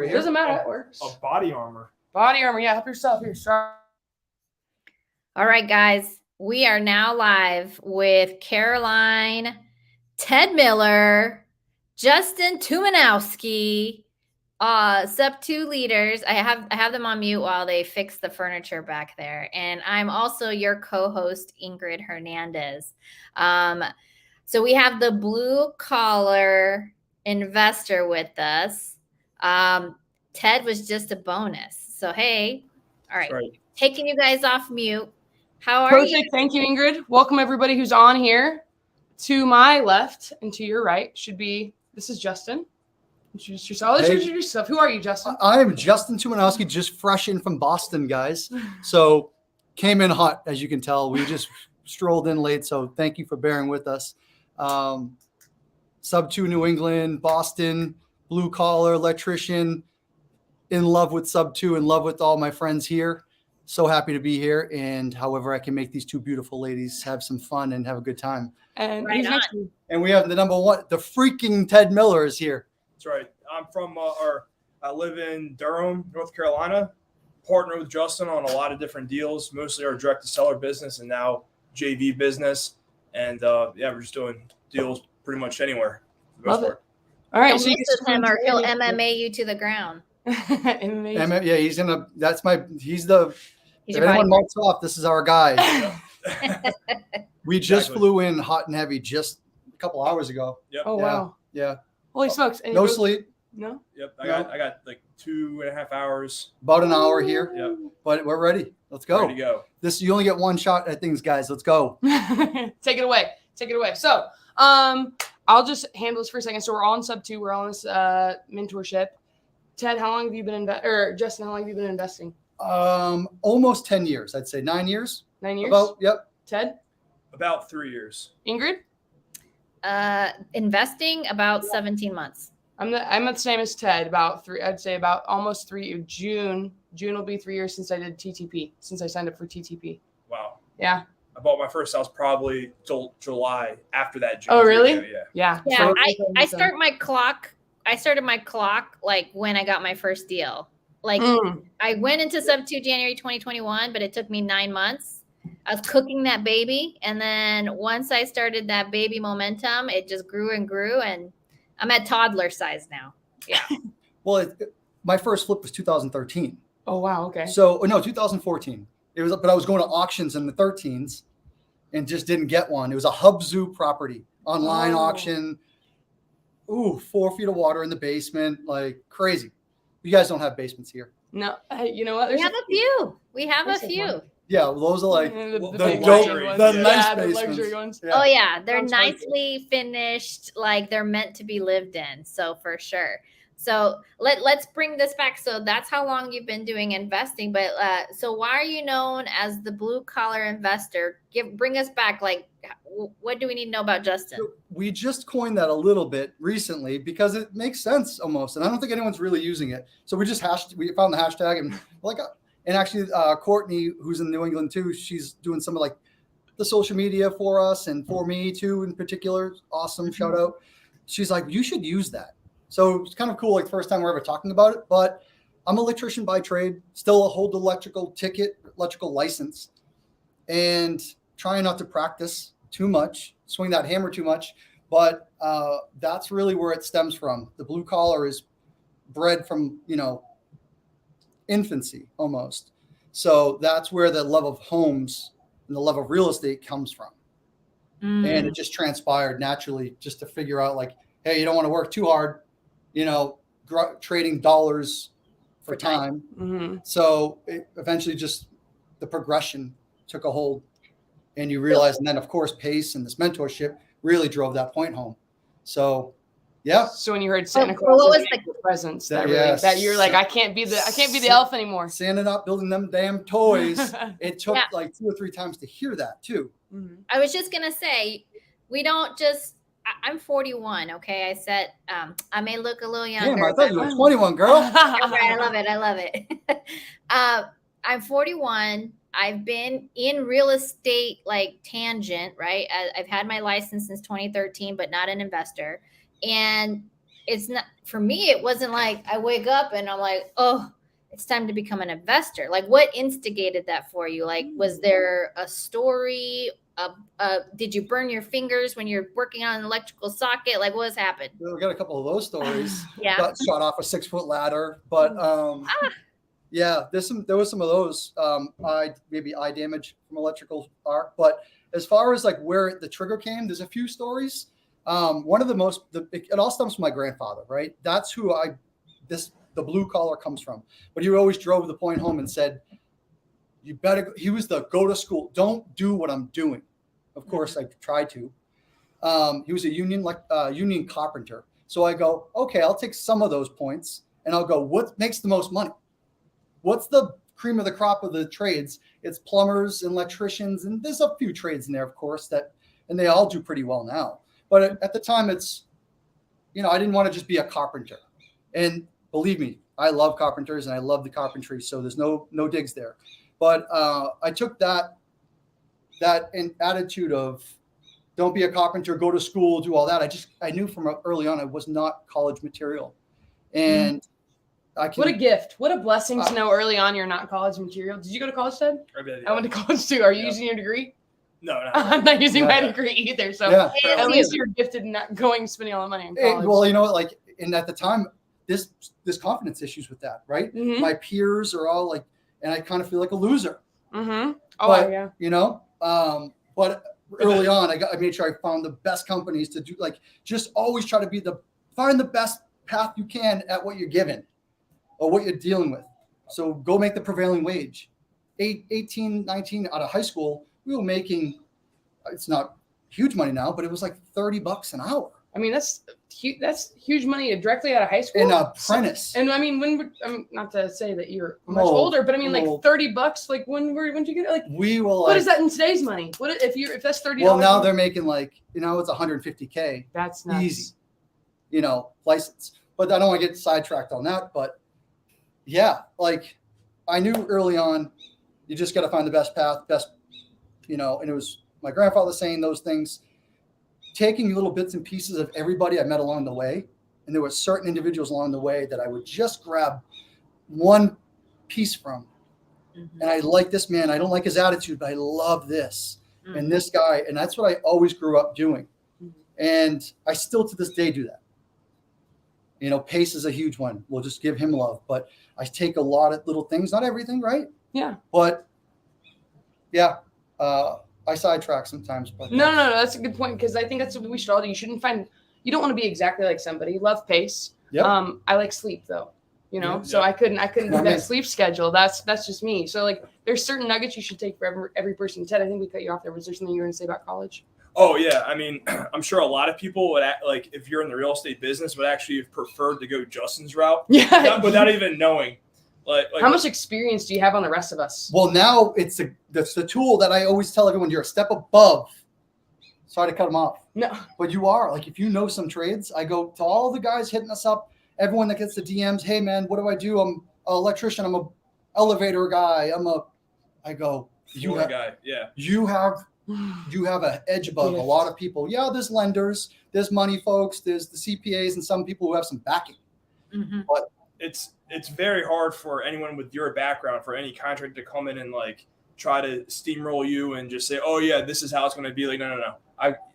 It doesn't matter. It works. Body armor. Body armor. Yeah, help yourself here. Start. All right, guys. We are now live with Caroline, Ted Miller, Justin Tuminowski, sub 2 leaders. I have them on mute while they fix the furniture back there. And I'm also your co-host, Ingryd Hernandez. So we have the blue collar investor with us. Ted was just a bonus. So, hey, all right. Taking you guys off mute. How are you? Thank you, Ingryd. Welcome everybody who's on here. To my left and to your right should be, this is Justin. Introduce yourself. Introduce yourself. Who are you, Justin? I am Justin Tuminowski, just fresh in from Boston, guys. So came in hot, as you can tell. We just strolled in late, so thank you for bearing with us. Sub 2 New England, Boston, blue collar, electrician, in love with sub 2, in love with all my friends here. So happy to be here, and however I can make these two beautiful ladies have some fun and have a good time. And and we have the number one, the freaking Ted Miller is here. That's right. I'm from I live in Durham, North Carolina. Partner with Justin on a lot of different deals, mostly our direct to seller business and now JV business. And we're just doing deals pretty much anywhere. Love it. All right, so you can him or he'll MMA you to the ground. Yeah, he's gonna. He's the. If anyone marks off, this is our guy. We just flew in hot and heavy just a couple hours ago. Yep. Oh wow. Yeah. Holy smokes! And no sleep. No. Yep. I got like 2.5 hours. About an hour here. Yep. But we're ready. Let's go. Ready to go. You only get one shot at things, guys. Let's go. Take it away. So, I'll just handle this for a second. So we're all in sub 2. We're all in this mentorship. Ted, how long have you been Justin, how long have you been investing? Almost 10 years. I'd say 9 years. 9 years? Yep. Ted? About 3 years. Ingryd? Investing about 17 months. I'm the same as Ted, I'd say about almost 3. June will be 3 years since I did TTP, since I signed up for TTP. Wow. Yeah. I bought my first house probably till July after that. June. Oh, really? Yeah. Yeah. So, I started my clock like when I got my first deal. Like I went into sub 2 January 2021, but it took me 9 months. I was cooking that baby. And then once I started that baby momentum, it just grew and grew. And I'm at toddler size now. Yeah. Well, my first flip was 2013. Oh, wow. Okay. So, no, 2014. But I was going to auctions in the 13s and just didn't get one. It was a Hub Zoo property, online auction. 4 feet of water in the basement, like crazy. You guys don't have basements here. No, you know what? We have a few. Yeah, well, those are like the nice luxury ones. Yeah. Oh yeah, they're nicely finished, like they're meant to be lived in. So for sure. So let's bring this back. So that's how long you've been doing investing. But so why are you known as the blue collar investor? Bring us back. Like, what do we need to know about Justin? So we just coined that a little bit recently because it makes sense almost, and I don't think anyone's really using it. So we found the hashtag and actually Courtney, who's in New England too, she's doing some of like the social media for us and for me too in particular. Awesome, shout out. She's like, you should use that. So it's kind of cool, like the first time we're ever talking about it, but I'm an electrician by trade, still hold the electrical license, and trying not to practice too much, swing that hammer too much. But that's really where it stems from. The blue collar is bred from, infancy almost. So that's where the love of homes and the love of real estate comes from. And it just transpired naturally just to figure out like, hey, you don't want to work too hard, trading dollars for time. Mm-hmm. So it eventually just the progression took a hold, and you realize, and then of course Pace and this mentorship really drove that point home. So yeah. So when you heard Santa Claus, what was the presence that you're like, I can't be the elf anymore. Santa not building them damn toys. It took like 2 or 3 times to hear that too. Mm-hmm. I was just gonna say, we don't just. I'm 41. Okay, I said I may look a little younger. Damn, I thought you were 21, girl. Right, I love it. I'm 41. I've been in real estate like tangent, right? I've had my license since 2013, but not an investor. And it's not for me. It wasn't like I wake up and I'm like, oh, it's time to become an investor. Like, what instigated that for you? Like, was there a story? Did you burn your fingers when you're working on an electrical socket? Like, what has happened? We got a couple of those stories. Yeah. Got shot off a 6-foot ladder, but yeah, there was some of those. Eye damage from electrical arc. But as far as like where the trigger came, there's a few stories. One of it all stems from my grandfather, right? That's who the blue collar comes from. But he always drove the point home and said, you better, he was the go to school. Don't do what I'm doing. Of course, I tried to. He was a union carpenter. So I go, okay, I'll take some of those points and I'll go, what makes the most money? What's the cream of the crop of the trades? It's plumbers and electricians. And there's a few trades in there, of course, and they all do pretty well now. But at the time, it's, I didn't want to just be a carpenter. And believe me, I love carpenters and I love the carpentry. So there's no digs there. But I took that attitude of don't be a carpenter, go to school, do all that. I knew from early on I was not college material. And what a gift. What a blessing to know early on you're not college material. Did you go to college, Ted? I went to college too. Are you using your degree? No, I'm not using my degree either. So at least you're gifted and not spending all the money in college. Well, and at the time, there's confidence issues with that, right? Mm-hmm. My peers are all like, and I kind of feel like a loser. Mm-hmm. Oh, yeah. But early on, I made sure I found the best companies to do, like, just always try to find the best path you can at what you're given or what you're dealing with. So go make the prevailing wage. 18, 19 out of high school, we were making, it's not huge money now, but it was like $30 an hour. I mean, that's huge money directly out of high school. An apprentice. And I mean, not to say that you're much older, but I mean, like $30. Like when did you get it? Like we will. What is that in today's money? What if that's $30? Well, now they're making like it's $150K. That's nuts. Easy. License. But I don't want to get sidetracked on that. But yeah, like I knew early on, you just got to find the best path, and it was my grandfather saying those things. Taking little bits and pieces of everybody I met along the way. And there were certain individuals along the way that I would just grab one piece from. Mm-hmm. And I like this man. I don't like his attitude, but I love this. Mm-hmm. And this guy. And that's what I always grew up doing. Mm-hmm. And I still to this day do that. Pace is a huge one. We'll just give him love. But I take a lot of little things, not everything, right? Yeah. But yeah. I sidetrack sometimes, but no, that's a good point because I think that's what we should all do. You don't want to be exactly like somebody. Love pace. Yep. I like sleep though, so I couldn't do that sleep schedule. That's just me. So like there's certain nuggets you should take for every person. Ted, I think we cut you off there. Was there something you were going to say about college? Oh yeah. I mean, I'm sure a lot of people would like, if you're in the real estate business, would actually have preferred to go Justin's route without even knowing. Like how much experience do you have on the rest of us? Well, now that's the tool that I always tell everyone, you're a step above. Sorry to cut them off. No. But you are. Like, if you know some trades, I go to all the guys hitting us up, everyone that gets the DMs, hey, man, what do I do? I'm an electrician. I'm a elevator guy. I go, you have an edge above a lot of people. Yeah, there's lenders, there's money folks, there's the CPAs, and some people who have some backing. Mm-hmm. But it's very hard for anyone with your background, for any contractor to come in and like try to steamroll you and just say, oh yeah, this is how it's going to be. Like, no.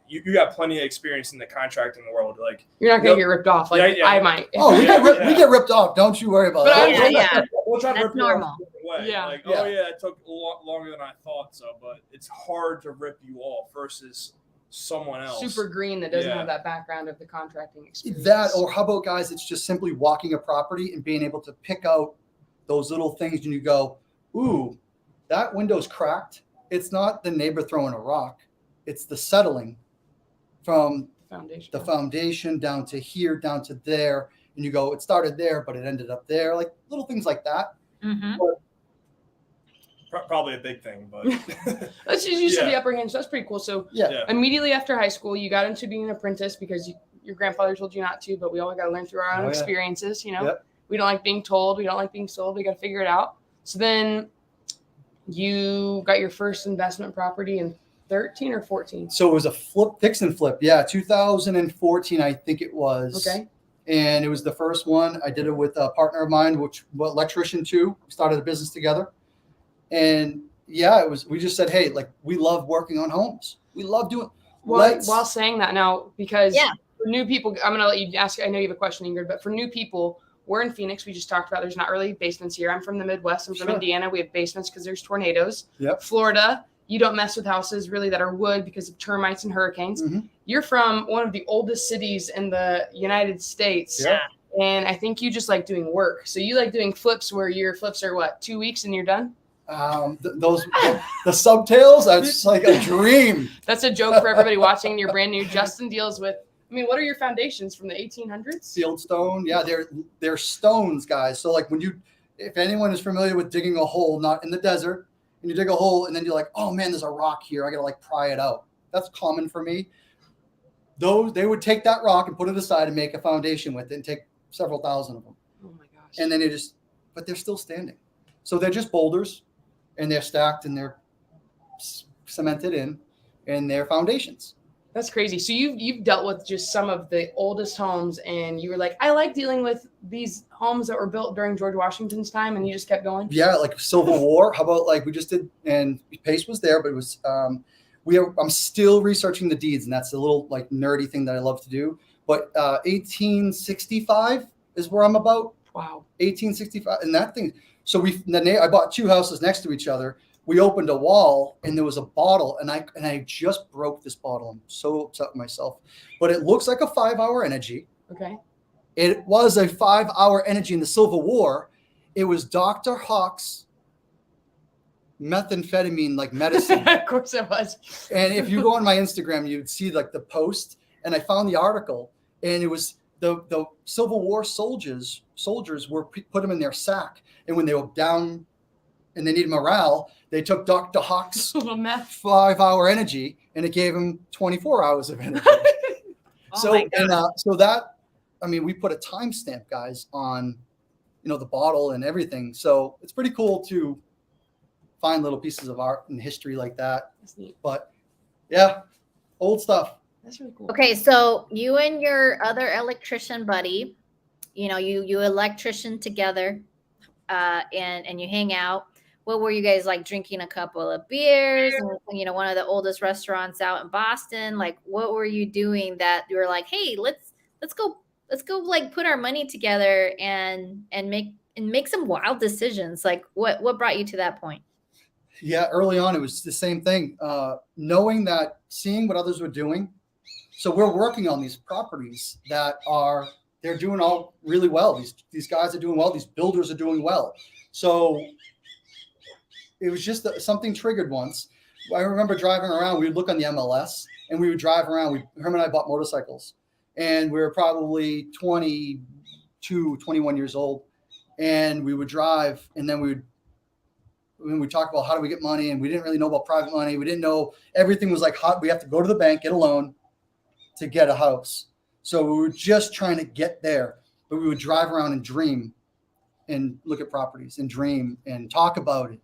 You got plenty of experience in the contracting world. Like you're not going to get ripped off. Like I might. Oh, we get ripped off. Don't you worry about that. We'll try to rip normal. you off way. Yeah. Oh yeah, it took a lot longer than I thought. So, but it's hard to rip you off versus someone else. Super green that doesn't have that background of the contracting experience. That, or how about guys, it's just simply walking a property and being able to pick out those little things and you go, ooh, that window's cracked. It's not the neighbor throwing a rock. It's the settling from the foundation down to here, down to there. And you go, it started there, but it ended up there. Like little things like that. Mm-hmm. Probably a big thing, but let's just use the upper hand. So that's pretty cool. So immediately after high school, you got into being an apprentice because your grandfather told you not to, but we all got to learn through our own experiences. We don't like being told, we don't like being sold. We got to figure it out. So then you got your first investment property in 13 or 14. So it was a fix and flip. Yeah. 2014, I think it was. Okay. And it was the first one. I did it with a partner of mine, electrician too. We started a business together. And yeah, we just said, hey, like, we love working on homes. We love doing. While saying that now, because for new people, I'm going to let you ask. I know you have a question, Ingrid, but for new people, we're in Phoenix. We just talked about there's not really basements here. I'm from the Midwest. I'm from Indiana. We have basements because there's tornadoes. Yep. Florida, you don't mess with houses really that are wood because of termites and hurricanes. Mm-hmm. You're from one of the oldest cities in the United States. Yeah. And I think you just like doing work. So you like doing flips where your flips are what, 2 weeks and you're done? The subtails, that's like a dream. That's a joke for everybody watching. You're brand new. Justin deals with, I mean, what are your foundations from the 1800s? Field stone. Yeah, they're stones, guys. So like if anyone is familiar with digging a hole, not in the desert, and you dig a hole and then you're like, oh man, there's a rock here. I got to like pry it out. That's common for me. They would take that rock and put it aside and make a foundation with it and take several thousand of them. Oh my gosh. And then but they're still standing. So they're just boulders and they're stacked and they're cemented in and they're foundations. That's crazy. So you've dealt with just some of the oldest homes and you were like, I like dealing with these homes that were built during George Washington's time, and you just kept going? Yeah, like Civil War. How about like we just did, and Pace was there, but it was I'm still researching the deeds, and that's a little like nerdy thing that I love to do. But 1865 is where I'm about. Wow. 1865, and that thing. So I bought two houses next to each other. We opened a wall and there was a bottle, and I just broke this bottle. I'm so upset with myself. But it looks like a 5-hour energy. Okay. It was a 5-hour energy in the Civil War. It was Dr. Hawk's methamphetamine like medicine. Of course it was. And if you go on my Instagram, you'd see like the post, and I found the article, and it was the Civil War soldiers were put them in their sack, and when they were down and they needed morale, they took Dr. Hawk's 5-hour energy, and it gave him 24 hours of energy. So that, I mean, we put a timestamp, guys, on, the bottle and everything. So it's pretty cool to find little pieces of art and history like that. That's neat. But yeah, old stuff. That's really cool. Okay, so you and your other electrician buddy, you electrician together, and you hang out. What were you guys like, drinking a couple of beers? And, one of the oldest restaurants out in Boston. Like, what were you doing that you were like, hey, let's go like put our money together and make some wild decisions? Like, what brought you to that point? Yeah, early on it was the same thing. Seeing what others were doing. So we're working on these properties they're doing all really well. These guys are doing well. These builders are doing well. So it was just something triggered once. I remember driving around. We would look on the MLS and we would drive around. Herm and I bought motorcycles, and we were probably 22, 21 years old. And we would drive, and then we would talk about how do we get money, and we didn't really know about private money. We didn't know, everything was like hot. We have to go to the bank, get a loan to get a house. So we were just trying to get there, but we would drive around and dream and look at properties and dream and talk about it.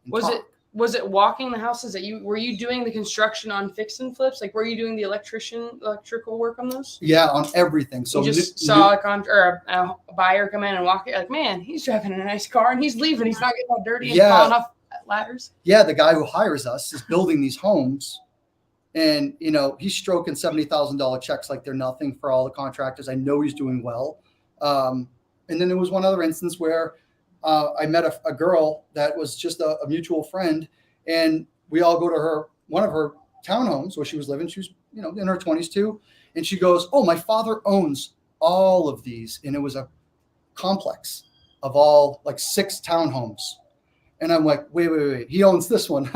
Was it walking the houses were you doing the construction on fix and flips? Like, were you doing the electrical work on those? Yeah, on everything. So you just saw a buyer come in and walk it, like, man, he's driving a nice car and he's leaving. He's not getting all dirty and falling off ladders. Yeah, the guy who hires us is building these homes, and he's stroking $70,000 checks like they're nothing for all the contractors. I know he's doing well. And then there was one other instance where I met a girl that was just a mutual friend, and we all go to one of her townhomes where she was living. She was, in her 20s too. And she goes, oh, my father owns all of these. And it was a complex of all like 6 townhomes. And I'm like, wait. He owns this one.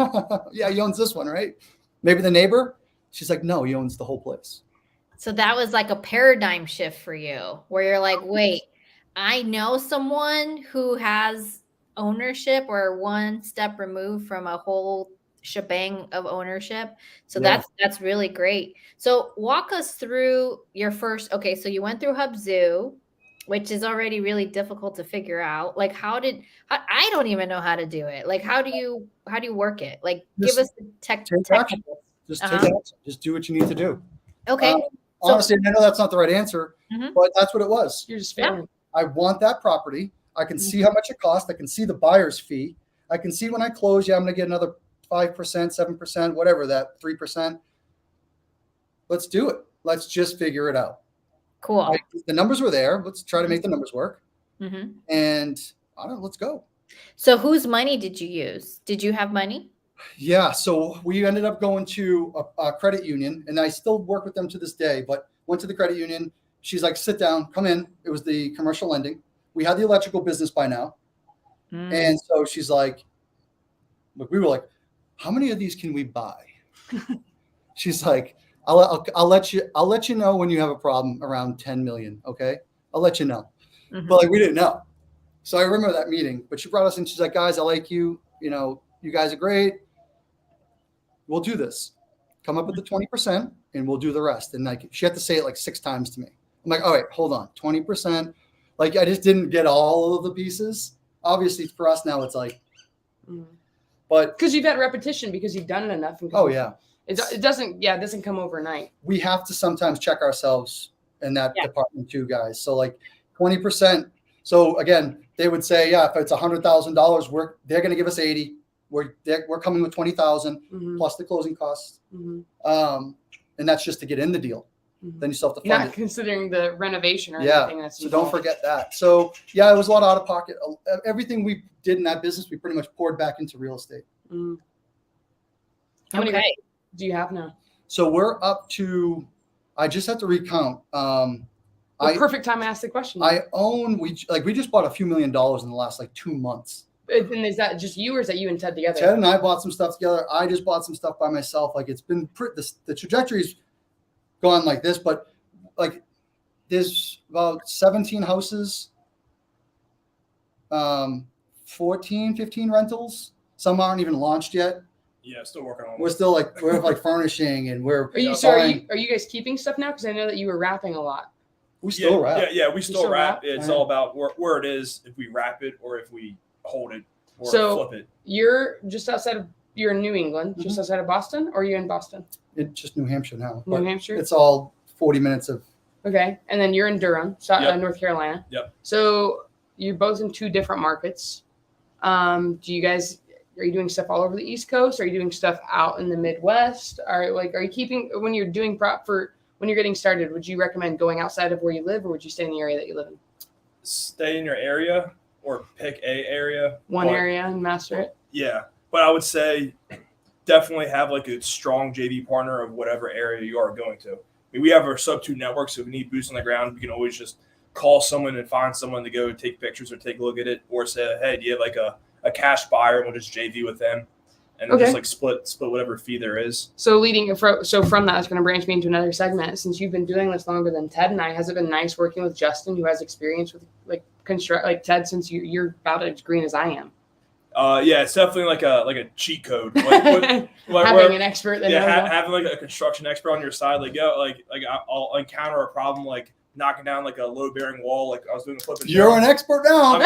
Yeah, he owns this one, right? Maybe the neighbor. She's like, no, he owns the whole place. So that was like a paradigm shift for you, where you're like, wait, I know someone who has ownership or one step removed from a whole shebang of ownership. So that's really great. So walk us through your first, so you went through Hubzu, which is already really difficult to figure out. Like, I don't even know how to do it. Like, how do you work it? Like, give us the technical. Just take action. Just do what you need to do. Okay. honestly, I know that's not the right answer, but that's what it was. You're just failing. I want that property. I can see how much it costs. I can see the buyer's fee. I can see when I close, I'm going to get another 5%, 7%, whatever that 3%. Let's do it. Let's just figure it out. Cool. The numbers were there. Let's try to make the numbers work. And I don't know, let's go. So whose money did you use? Did you have money? Yeah. So we ended up going to a credit union, and I still work with them to this day, but went to the credit union. She's like, sit down, come in. It was the commercial lending. We had the electrical business by now. And so she's like, look, we were like, how many of these can we buy? She's like, I'll let you know when you have a problem around 10 million. Okay. I'll let you know. But like, we didn't know. So I remember that meeting, but she brought us in. She's like, guys, I like you. You know, you guys are great. We'll do this. Come up with the 20% and we'll do the rest. And like, she had to say it like 6 times to me. I'm like, all right, hold on. 20%. Like, I just didn't get all of the pieces. Obviously for us now, it's like, but because you've had repetition, because you've done it enough. And it doesn't come overnight. We have to sometimes check ourselves in that department too, guys. So like 20%. So again, they would say, if it's $100,000, they're going to give us 80. We're coming with 20,000 plus the closing costs. And that's just to get in the deal. Then you still have to fund it. Not considering the renovation or anything that's involved. So don't forget that. So it was a lot out of pocket. Everything we did in that business, we pretty much poured back into real estate. How many do you have now? So we're up to, I just have to recount. Perfect time to ask the question. We just bought a few $1 million in the last 2 months. And is that just you, or is that you and Ted together? Ted and I bought some stuff together. I just bought some stuff by myself. It's been the trajectory's gone like this, but there's about 17 houses, 14, 15 rentals. Some aren't even launched yet. Yeah, still working on it. We're still we're furnishing, and we're. Are you guys keeping stuff now? Because I know that you were wrapping a lot. We still wrap. Yeah, we still wrap. It's all about where it is, if we wrap it or if we hold it or flip it. You're just you're in New England, just outside of Boston, or are you in Boston? It's just New Hampshire now. New Hampshire? It's all 40 minutes of. Okay. And then you're in Durham, North Carolina. Yep. So you're both in 2 different markets. Are you doing stuff all over the East Coast? Are you doing stuff out in the Midwest? Are you keeping, when you're doing when you're getting started, would you recommend going outside of where you live, or would you stay in the area that you live in? Stay in your area or pick a area. Area and master it? Yeah. But I would say definitely have a strong JV partner of whatever area you are going to. We have our sub-2 network, so if we need boots on the ground, we can always just call someone and find someone to go take pictures or take a look at it, or say, hey, do you have a cash buyer, and we'll just JV with them, and then just split whatever fee there is. So from that, it's going to branch me into another segment. Since you've been doing this longer than Ted and I, has it been nice working with Justin, who has experience with construct Ted, since you're about as green as I am? It's definitely like a cheat code. Having an expert, having a construction expert on your side, I'll encounter a problem knocking down a load bearing wall, I was doing a flip. You're an expert now.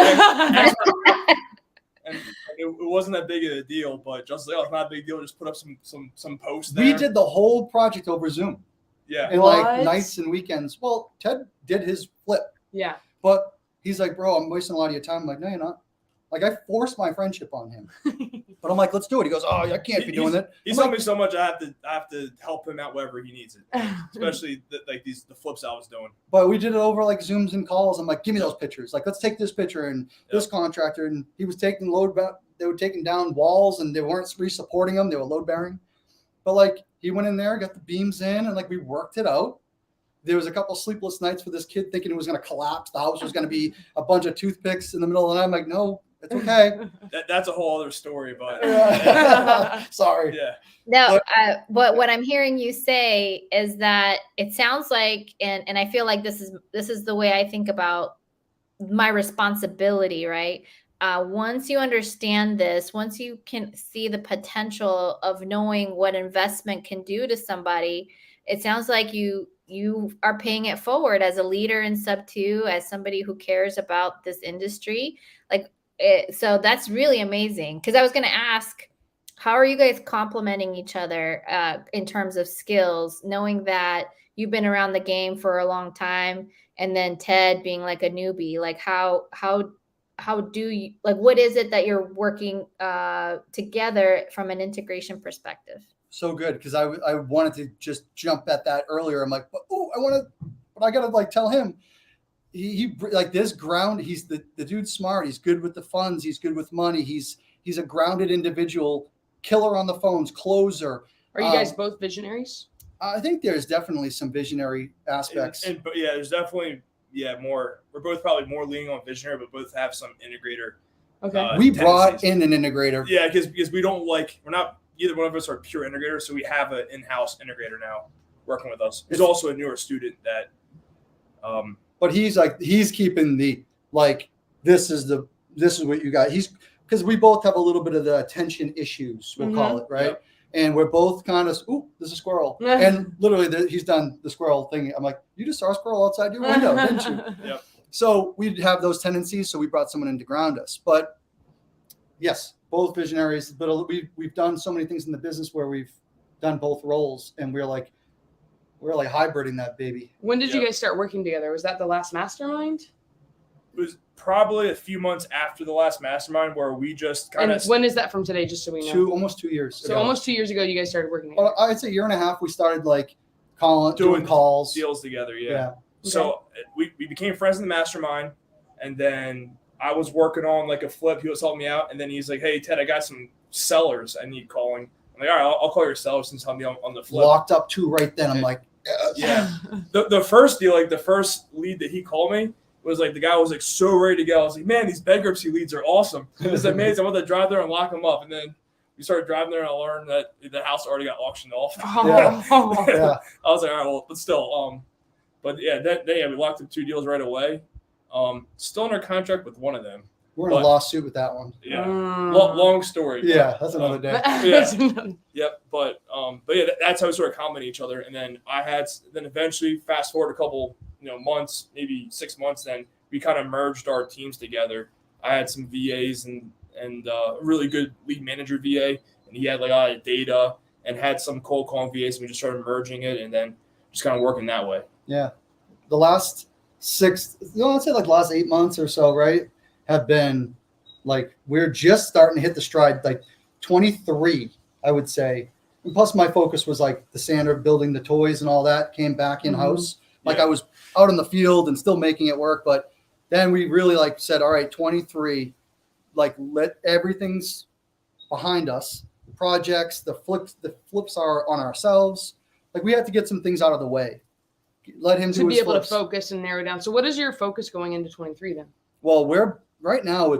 And it wasn't that big of a deal, but just it's not a big deal. Just put up some posts there. We did the whole project over Zoom. Yeah. And nights and weekends. Well, Ted did his flip. Yeah. But he's like, bro, I'm wasting a lot of your time. I'm like, no, you're not. I forced my friendship on him. But I'm like, let's do it. He goes, oh, I can't be doing it. He's helped me so much. I have to help him out wherever he needs it. Especially the flips I was doing. But we did it over Zooms and calls. I'm like, give me those pictures. Let's take this picture and this contractor. And he was taking they were taking down walls, and they weren't re-supporting them. They were load bearing. But he went in there, got the beams in, and we worked it out. There was a couple sleepless nights for this kid thinking it was going to collapse. The house was going to be a bunch of toothpicks in the middle of the night. I'm like, no. It's okay. That's a whole other story, but sorry. Yeah. No, but what I'm hearing you say is that it sounds like, and I feel like this is the way I think about my responsibility, right? Once you understand this, once you can see the potential of knowing what investment can do to somebody, it sounds like you are paying it forward as a leader in sub-2, as somebody who cares about this industry. So that's really amazing. Because I was going to ask, How are you guys complementing each other in terms of skills, knowing that you've been around the game for a long time, and then Ted being like a newbie? Like how do you, like, what is it that you're working together from an integration perspective? So good, because I wanted to just jump at that earlier. I'm like, but I gotta like tell him he like this ground. He's the dude's smart. He's good with the funds. He's good with money. He's a grounded individual, killer on the phones, closer. Are you guys both visionaries? I think there's definitely some visionary aspects. But yeah, there's definitely more. We're both probably more leaning on visionary, but both have some integrator. Okay. We brought in an integrator. Yeah, because we don't like, we're not, either one of us are pure integrators, so we have an in-house integrator now working with us. He's also a newer student that. But he's keeping the like this is what you got. Because we both have a little bit of the attention issues, we'll call it, right? Yep. And we're both kind of, there's a squirrel. And literally he's done the squirrel thing. I'm like, you just saw a squirrel outside your window, didn't you? Yep. So we have those tendencies. So we brought someone in to ground us. But yes, both visionaries. But we've done so many things in the business where we've done both roles, and we're like hybriding that baby. When did you guys start working together? Was that the last mastermind? It was probably a few months after the last mastermind where we just kind of. When is that from today, just so we know? Almost 2 years. So almost 2 years ago, you guys started working together. I'd say 1.5 years we started like doing calls. Deals together, yeah. Yeah. Okay. So we became friends in the mastermind, and then I was working on like a flip. He was helping me out, and then he's like, "Hey Ted, I got some sellers I need calling." I'm like, "All right, I'll call your sellers and help me on the flip." Locked up 2 right then. I'm like, yeah. The first deal, like the first lead that he called me was like the guy was like so ready to go. I was like, "Man, these bankruptcy leads are awesome. This is amazing. I'm going to drive there and lock them up." And then we started driving there, and I learned that the house already got auctioned off. Yeah. I was like, all right, well, but still, but yeah, we locked up 2 deals right away. Still under contract with one of them. We're in a lawsuit with that one. Yeah, long story. Yeah, that's another day. Yep, but yeah, that's how we sort of complement each other. And then then eventually, fast forward a couple months, maybe 6 months, then we kind of merged our teams together. I had some VAs and a really good lead manager VA, and he had like a lot of data and had some cold calling VAs. And we just started merging it, and then just kind of working that way. Yeah, the last 8 months or so, right, have been like we're just starting to hit the stride. Like 23, I would say. And plus, my focus was like the sander, building the toys and all that came back in house. Like I was out in the field and still making it work, but then we really like said, all right, 23, like let everything's behind us. The projects, the flips are on ourselves. Like we had to get some things out of the way. Let him to be able to focus and narrow down. So what is your focus going into 23 then? Well, right now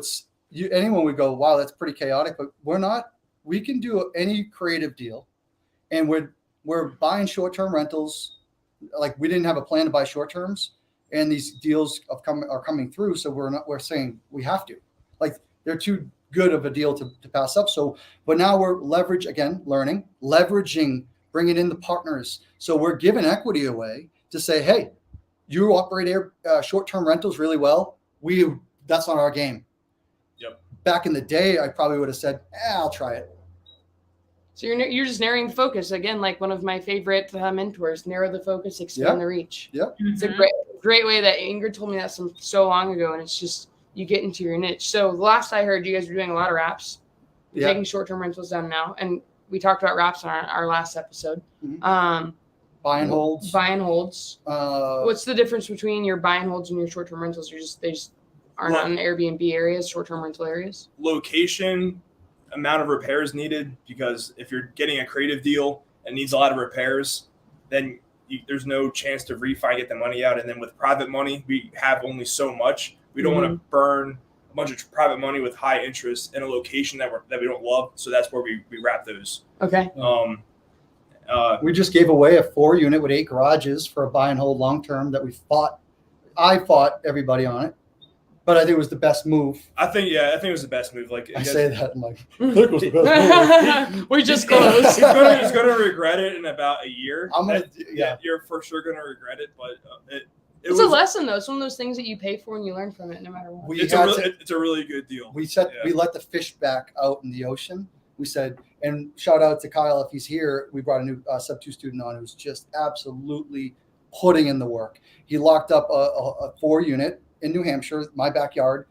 anyone would go, wow, that's pretty chaotic, but we're not. We can do any creative deal, and we're buying short-term rentals. Like we didn't have a plan to buy short terms, and these deals are coming through. So we're saying we have to. Like they're too good of a deal to pass up. So, but now we're leveraging, bringing in the partners. So we're giving equity away to say, hey, you operate short-term rentals really well. That's not our game. Yep. Back in the day, I probably would have said, I'll try it. So you're just narrowing the focus again, like one of my favorite mentors. Narrow the focus, expand the reach. Yep. It's a great way that Ingryd told me that so long ago, and it's just you get into your niche. So the last I heard, you guys were doing a lot of wraps, taking short-term rentals down now, and we talked about wraps on our last episode. Mm-hmm. Buy and holds. What's the difference between your buy and holds and your short-term rentals? They just are not in Airbnb areas, short-term rental areas. Location, amount of repairs needed, because if you're getting a creative deal and needs a lot of repairs, then there's no chance to refi and get the money out. And then with private money, we have only so much. We don't want to burn a bunch of private money with high interest in a location that we don't love. So that's where we wrap those. Okay. We just gave away a 4-unit with 8 garages for a buy and hold long term that I fought everybody on it. But I think it was the best move. I think it was the best move. Like I say that, I'm like, I think it was the best move. We just closed. He's gonna regret it in about a year. You're for sure gonna regret it, but it's a lesson though. It's one of those things that you pay for and you learn from it, no matter what. It's a really good deal. We let the fish back out in the ocean. we said, and shout out to Kyle if he's here. We brought a new sub 2 student on who's just absolutely putting in the work. He locked up a 4-unit in New Hampshire, my backyard.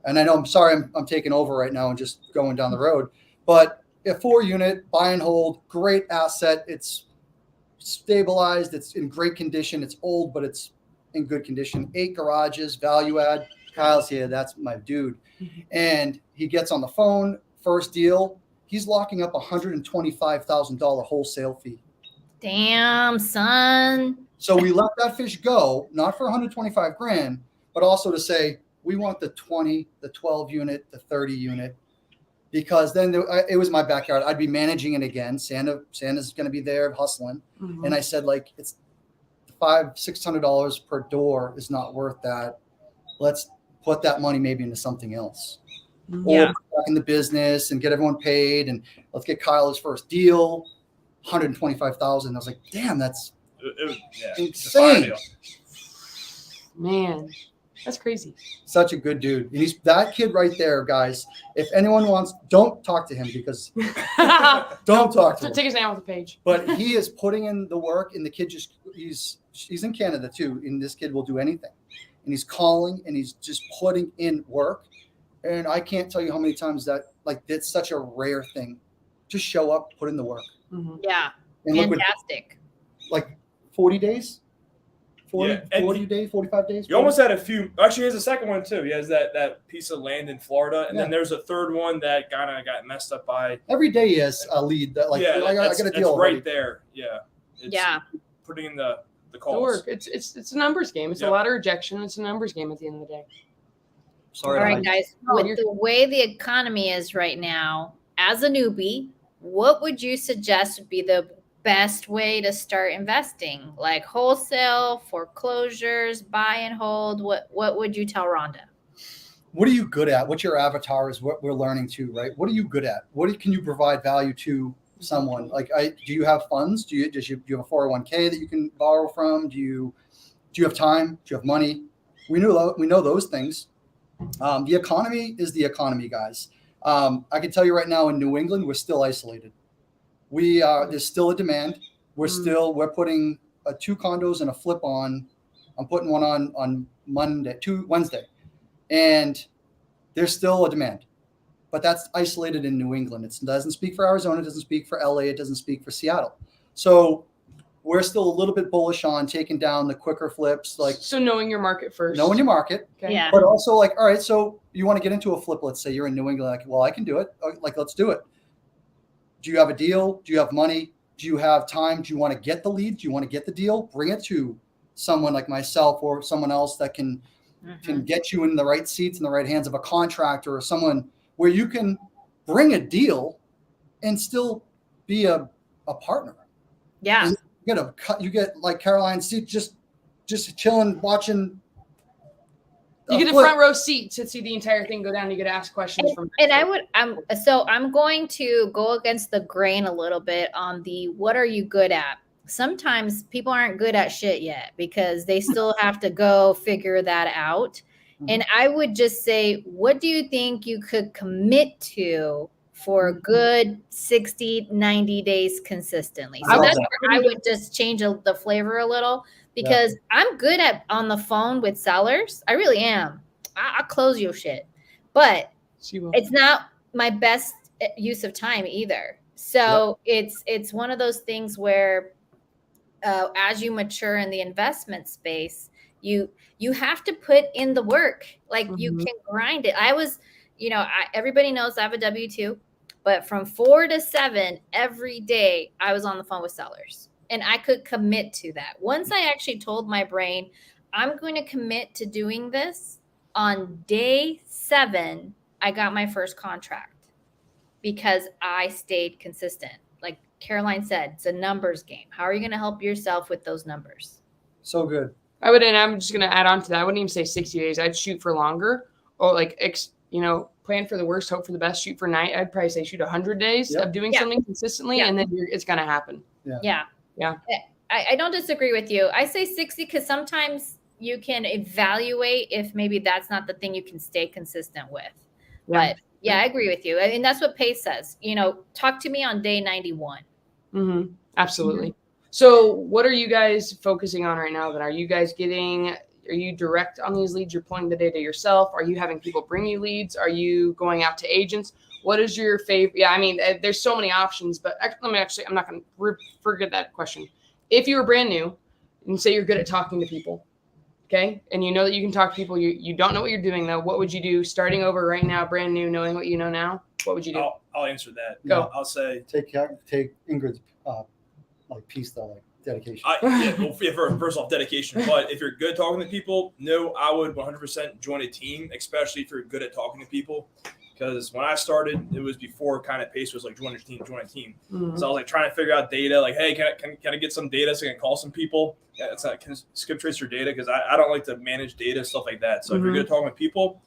And I know, I'm sorry, I'm taking over right now and just going down the road, but a 4-unit buy and hold, great asset. It's stabilized. It's in great condition. It's old, but it's in good condition. 8 garages, value add. Kyle's here. That's my dude. And he gets on the phone, first deal. He's locking up $125,000 wholesale fee. Damn, son. So we let that fish go, not for 125 grand, but also to say, we want the 20, the 12 unit, the 30 unit, because then it was my backyard. I'd be managing it again. Santa's going to be there hustling. Mm-hmm. And I said, like, it's $500-$600 per door is not worth that. Let's put that money maybe into something else. Yeah. Or back in the business and get everyone paid. And let's get Kyle his first deal, $125,000. I was like, damn, that's insane. Man, that's crazy. Such a good dude. And he's that kid right there, guys. If anyone wants, don't talk to him because don't talk to him. Take his name off the page. But he is putting in the work, and the kid he's in Canada too. And this kid will do anything. And he's calling and he's just putting in work. And I can't tell you how many times that's such a rare thing. Just show up, put in the work. Mm-hmm. Yeah. And fantastic. Like 40 days? 40 days, 45 days? You almost had a few. Actually, he has a second one, too. He has that piece of land in Florida. And then there's a third one that kind of got messed up by. Every day he has a lead. I got a deal right there. Yeah. It's putting in the calls. The work. It's a numbers game. It's a lot of rejection. It's a numbers game at the end of the day. Sorry. All right, guys. With the way the economy is right now, as a newbie, what would you suggest would be the best way to start investing? Like wholesale, foreclosures, buy and hold? What would you tell Rhonda? What are you good at? What's your avatar is what we're learning too, right? What are you good at? Can you provide value to someone? Like, do you have funds? Do you have a 401k that you can borrow from? Do you have time? Do you have money? We know those things. The economy is the economy, guys. I can tell you right now in New England, we're still isolated. There's still a demand. We're putting 2 condos and a flip on. I'm putting one on Wednesday, and there's still a demand, but that's isolated in New England. It doesn't speak for Arizona. It doesn't speak for LA. It doesn't speak for Seattle. So we're still a little bit bullish on taking down the quicker flips. So knowing your market first. Knowing your market. Okay. Yeah. But also all right, so you want to get into a flip. Let's say you're in New England. Like, well, I can do it. Let's do it. Do you have a deal? Do you have money? Do you have time? Do you want to get the lead? Do you want to get the deal? Bring it to someone like myself or someone else that can get you in the right seats in the right hands of a contractor or someone where you can bring a deal and still be a partner. Yeah. You get like Caroline seat just chilling, watching. You get a front row seat to see the entire thing go down. You get to ask questions I'm going to go against the grain a little bit on what are you good at? Sometimes people aren't good at shit yet because they still have to go figure that out. Mm-hmm. And I would just say, what do you think you could commit to for a good 60, 90 days consistently? So that's where I would just change the flavor a little because I'm good at on the phone with sellers. I really am. I'll close your shit, but it's not my best use of time either. So it's one of those things where as you mature in the investment space, you have to put in the work. Like you can grind it. Everybody knows I have a W-2. But from 4 to 7 every day, I was on the phone with sellers. And I could commit to that. Once I actually told my brain, I'm going to commit to doing this, on day 7, I got my first contract because I stayed consistent. Like Caroline said, it's a numbers game. How are you going to help yourself with those numbers? So good. And I'm just going to add on to that. I wouldn't even say 60 days. I'd shoot for longer or plan for the worst, hope for the best, shoot for 9. I'd probably say shoot 100 days of doing something consistently, and then it's going to happen. Yeah. I don't disagree with you. I say 60 because sometimes you can evaluate if maybe that's not the thing you can stay consistent with. But Yeah, I agree with you. And that's what Pace says. Talk to me on day 91. Mm-hmm. Absolutely. Mm-hmm. So what are you guys focusing on right now then? Are you direct on these leads? You're pulling the data yourself? Are you having people bring you leads? Are you going out to agents? What is your favorite? Yeah, I mean, there's so many options, but I'm not going to forget that question. If you were brand new and say you're good at talking to people, okay, and you know that you can talk to people, you don't know what you're doing though, what would you do starting over right now, brand new, knowing what you know now? What would you do? I'll answer that. Go. I'll say take Ingrid's piece though, dedication. First off, dedication. But if you're good talking to people, no, I would 100% join a team, especially if you're good at talking to people. Because when I started, it was before kind of Pace was like join a team. Mm-hmm. So I was like trying to figure out data. Like, hey, can I get some data so I can call some people? Yeah, it's not can skip trace your data because I don't like to manage data, stuff like that. So if you're good at talking with people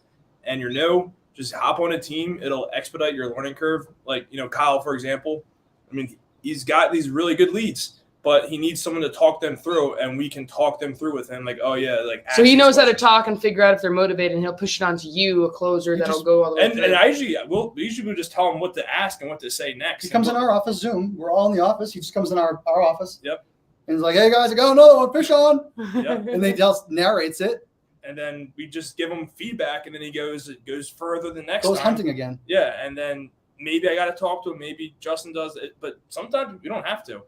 and you're new, just hop on a team. It'll expedite your learning curve. Like, Kyle, for example, I mean, he's got these really good leads, but he needs someone to talk them through, and we can talk them through with him. Like, oh yeah, like. So he knows how to talk and figure out if they're motivated, and he'll push it onto you, a closer that'll go all the way through. And we usually just tell him what to ask and what to say next. He comes in our office, Zoom. We're all in the office. He just comes in our office. Yep. And he's like, "Hey guys, I got another one. Fish on." Yep. And they just narrates it. And then we just give him feedback, and then he goes further the next goes time. Hunting again. Yeah, and then maybe I got to talk to him. Maybe Justin does it, but sometimes you don't have to.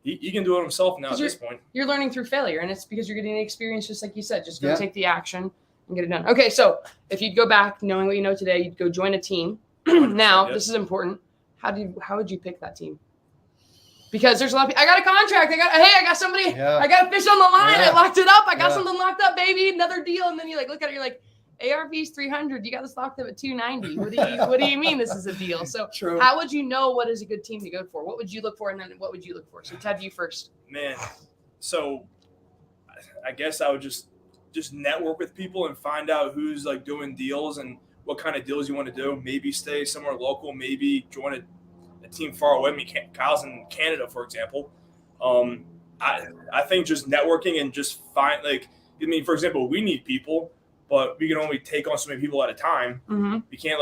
He can do it himself now at this point. You're learning through failure, and it's because you're getting the experience, just like you said. Just go take the action and get it done. Okay, so if you'd go back knowing what you know today, you'd go join a team. Now, This is important. How would you pick that team? Because there's a lot of people. I got a contract. I got somebody. Yeah. I got a fish on the line. Yeah. I locked it up. I got something locked up, baby. Another deal. And then you look at it. You're like, ARV's 300. You got this locked up at 290. What do you mean this is a deal? So True. How would you know what is a good team to go for? What would you look for? And then what would you look for? So Ted, you first. Man, so I guess I would just network with people and find out who's doing deals and what kind of deals you want to do. Maybe stay somewhere local. Maybe join a team far away. I mean, Kyle's in Canada, for example. I think just networking and just find for example, we need people, but we can only take on so many people at a time. Mm-hmm. We can't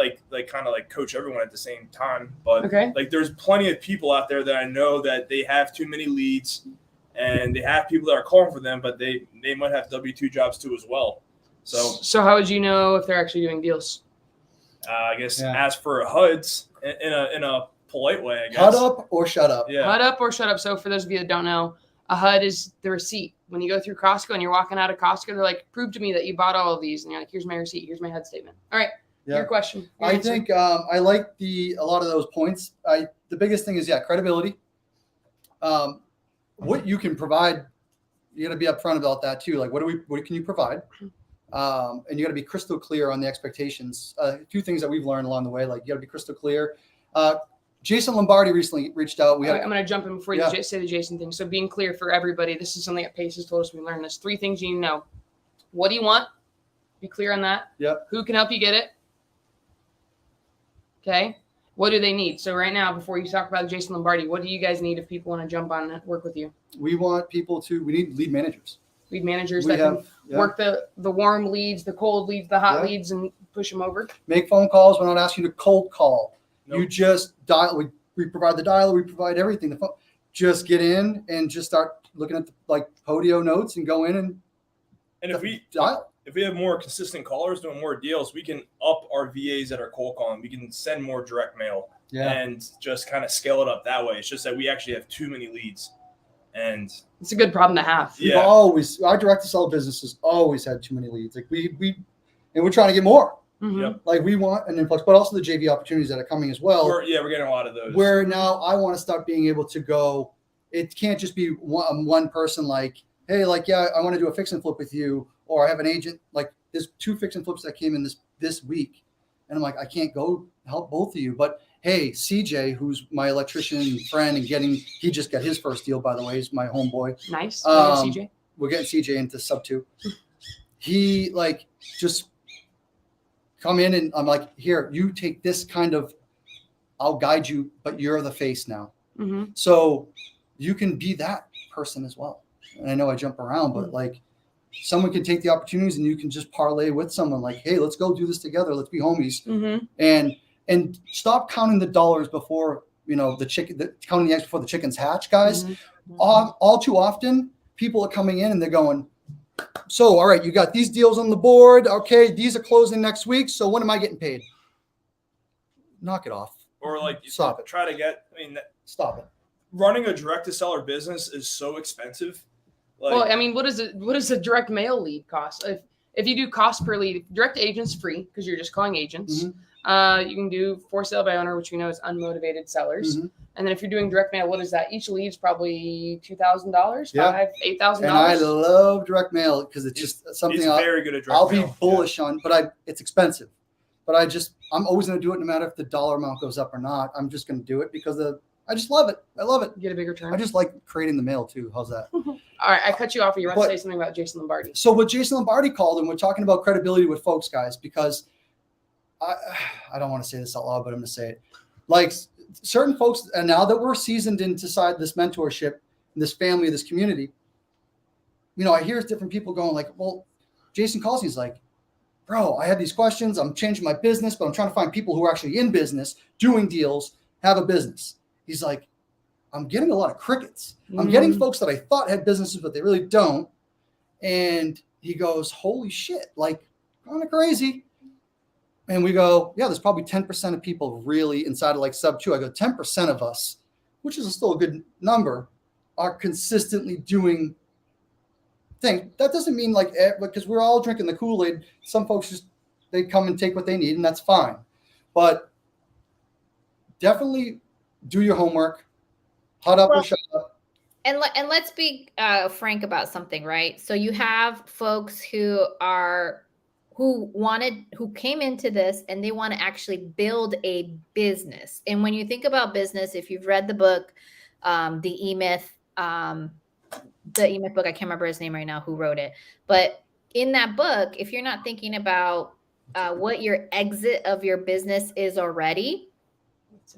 kind of coach everyone at the same time. But there's plenty of people out there that I know that they have too many leads and they have people that are calling for them, but they might have W-2 jobs too as well. So how would you know if they're actually doing deals? I guess ask for HUDs in a polite way, I guess. HUD up or shut up. Yeah. HUD up or shut up. So for those of you that don't know, a HUD is the receipt. When you go through Costco and you're walking out of Costco, they're like, prove to me that you bought all of these. And you're like, here's my receipt. Here's my HUD statement. All right. Your question. Your answer. Think I like a lot of those points. The biggest thing is, credibility. What you can provide, you got to be upfront about that too. Like, what can you provide? And you got to be crystal clear on the expectations. A few things that we've learned along the way, you got to be crystal clear. Jason Lombardi recently reached out. I'm going to jump in before you say the Jason thing. So being clear for everybody, this is something that Pace has told us we learned this. 3 things you need to know. What do you want? Be clear on that. Yep. Who can help you get it? Okay. What do they need? So right now, before you talk about Jason Lombardi, what do you guys need if people want to jump on and work with you? We need lead managers. Lead managers can work the warm leads, the cold leads, the hot leads, and push them over. Make phone calls. We're not asking you to cold call. Nope. You just dial. We provide the dialer. We provide everything. The phone. Just get in and just start looking at the Podio notes and go in and if we have more consistent callers doing more deals, we can up our VAs that are cold calling. We can send more direct mail and just kind of scale it up that way. It's just that we actually have too many leads, and it's a good problem to have. Yeah, our direct to sell business has always had too many leads. We're trying to get more. Mm-hmm. Yep. We want an influx, but also the JV opportunities that are coming as well. We're getting a lot of those. Where now I want to start being able to go. It can't just be one person hey, I want to do a fix and flip with you, or I have an agent. There's 2 fix and flips that came in this week, and I'm like, I can't go help both of you. But hey, CJ, who's my electrician friend, and he just got his first deal, by the way. He's my homeboy. Nice. CJ. We're getting CJ into sub 2. He just come in and I'm like, here, you take this I'll guide you, but you're the face now. Mm-hmm. So you can be that person as well. And I know I jump around, but someone can take the opportunities and you can just parlay with someone hey, let's go do this together. Let's be homies. Mm-hmm. And and stop counting the dollars before, counting the eggs before the chickens hatch, guys. Mm-hmm. All too often, people are coming in and they're going, so, all right, you got these deals on the board. Okay, these are closing next week. So when am I getting paid? Knock it off. Or like Stop it. Try to get. Stop it. Running a direct to seller business is so expensive. Well, I mean, what does a direct mail lead cost? If you do cost per lead, direct agent's free because you're just calling agents. Mm-hmm. You can do for sale by owner, which we know is unmotivated sellers. Mm-hmm. And then if you're doing direct mail, what is that? Each lead's probably $2,000, $8,000. And I love direct mail because it's just something very good at direct I'll mail. be bullish on, but it's expensive. But I'm always going to do it no matter if the dollar amount goes up or not. I'm just going to do it because I just love it. I love it. Get a bigger turn. I just like creating the mail too. How's that? All right, I cut you off. You want to say something about Jason Lombardi? So what Jason Lombardi called, and we're talking about credibility with folks, guys, because I don't want to say this out loud, but I'm going to say it. Like certain folks, and now that we're seasoned inside this mentorship, this family, this community, I hear different people going like, well, Jason calls me, he's like, bro, I have these questions. I'm changing my business, but I'm trying to find people who are actually in business, doing deals, have a business. He's like, I'm getting a lot of crickets. I'm getting folks that I thought had businesses, but they really don't. And he goes, holy shit, like kind of crazy. And we go, yeah, there's probably 10% of people really inside of like sub 2. I go, 10% of us, which is still a good number, are consistently doing things. That doesn't mean like, because we're all drinking the Kool-Aid. Some folks they come and take what they need, and that's fine. But definitely do your homework. Hot up or shut up. And let's be frank about something, right? So you have folks who came into this and they want to actually build a business. And when you think about business, if you've read the book, the E-Myth book, I can't remember his name right now, who wrote it. But in that book, if you're not thinking about what your exit of your business is already,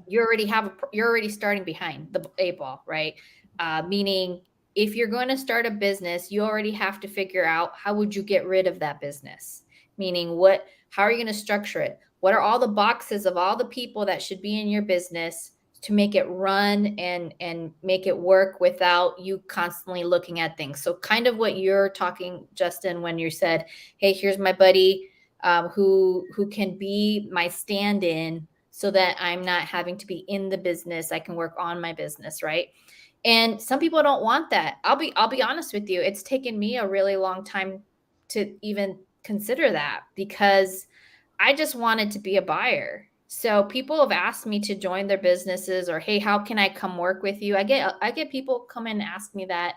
you're already starting behind the 8 ball, right? Meaning if you're going to start a business, you already have to figure out how would you get rid of that business? Meaning how are you going to structure it? What are all the boxes of all the people that should be in your business to make it run and make it work without you constantly looking at things? So kind of what you're talking, Justin, when you said, hey, here's my buddy who can be my stand-in so that I'm not having to be in the business. I can work on my business, right? And some people don't want that. I'll be honest with you. It's taken me a really long time to even consider that because I just wanted to be a buyer. So people have asked me to join their businesses or, hey, how can I come work with you? I get people come in and ask me that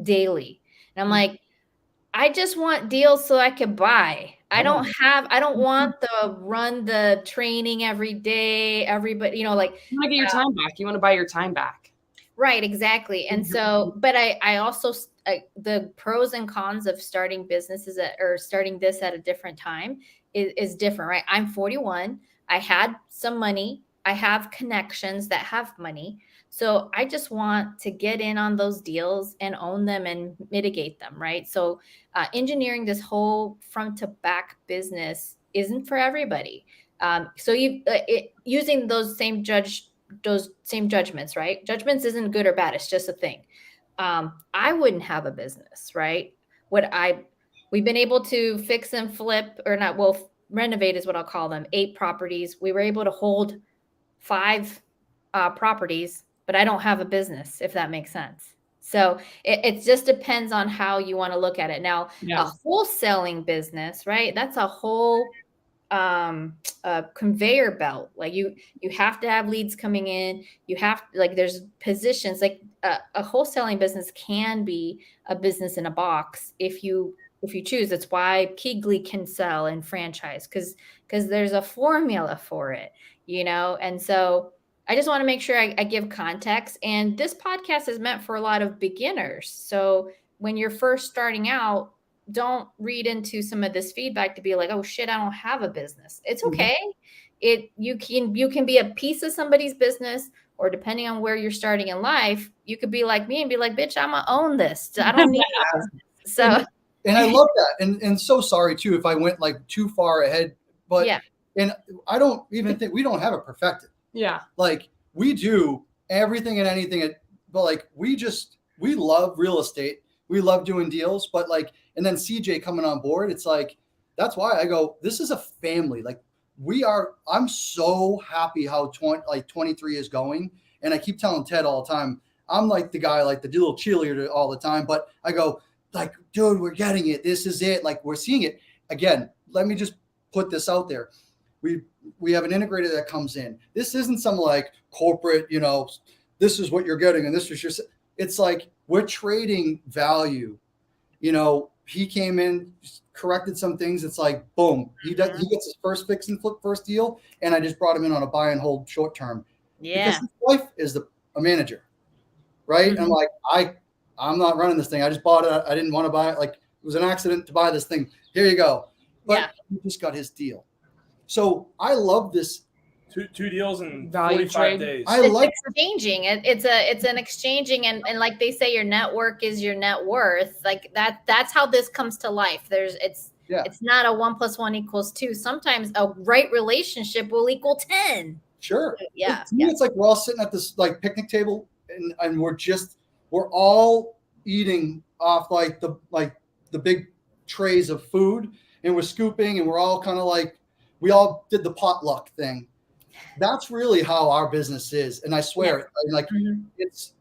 daily. And I'm like, I just want deals so I can buy. I don't want to run the training every day. Everybody, you want to get your time back. You want to buy your time back. Right. Exactly. And so, but I also, the pros and cons of starting businesses or starting this at a different time is different, right? I'm 41. I had some money. I have connections that have money. So I just want to get in on those deals and own them and mitigate them, right? So engineering this whole front to back business isn't for everybody. So using those same judgments, right? Judgments isn't good or bad. It's just a thing. I wouldn't have a business, right? We've been able to fix and flip renovate is what I'll call them, 8 properties. We were able to hold 5 properties, but I don't have a business, if that makes sense. So it just depends on how you want to look at it. Now, a wholesaling business, right? That's a whole conveyor belt. Like you have to have leads coming in. You have there's positions like a wholesaling business can be a business in a box if you choose. That's why Keegley can sell and franchise because there's a formula for it, And so I just want to make sure I give context. And this podcast is meant for a lot of beginners. So when you're first starting out, don't read into some of this feedback to be like, oh shit, I don't have a business. It's okay. You can be a piece of somebody's business, or depending on where you're starting in life, you could be like me and be like, bitch, I'm gonna own this. I don't need a business. So and I love that. And so sorry too if I went like too far ahead, but And I don't even think we don't have it perfected. Yeah. Like we do everything and anything, but like we love real estate. We love doing deals, but like, and then CJ coming on board, it's like, that's why I go, this is a family. Like I'm so happy how 23 is going. And I keep telling Ted all the time, I'm like the guy, like the little cheerleader all the time, but I go like, dude, we're getting it. This is it. Like we're seeing it again. Let me just put this out there. We have an integrator that comes in. This isn't some like corporate, this is what you're getting. And this is your, it's like, we're trading value. He came in, corrected some things. It's like, boom, he gets his first fix and flip first deal. And I just brought him in on a buy and hold short term. Yeah. Because his wife is a manager. Right. Mm-hmm. And I'm like, I'm not running this thing. I just bought it. I didn't want to buy it. Like it was an accident to buy this thing. Here you go. But he just got his deal. So I love this. Two deals in value 45 trade. days. It's exchanging. It's an exchanging, and like they say, your network is your net worth. Like that's how this comes to life. It's not a 1 + 1 = 2. Sometimes a right relationship will equal 10. Sure. Yeah. To me, it's like we're all sitting at this like picnic table, and we're all eating off like the big trays of food, and we're scooping, and we're all kind of like, we all did the potluck thing. That's really how our business is. And I swear,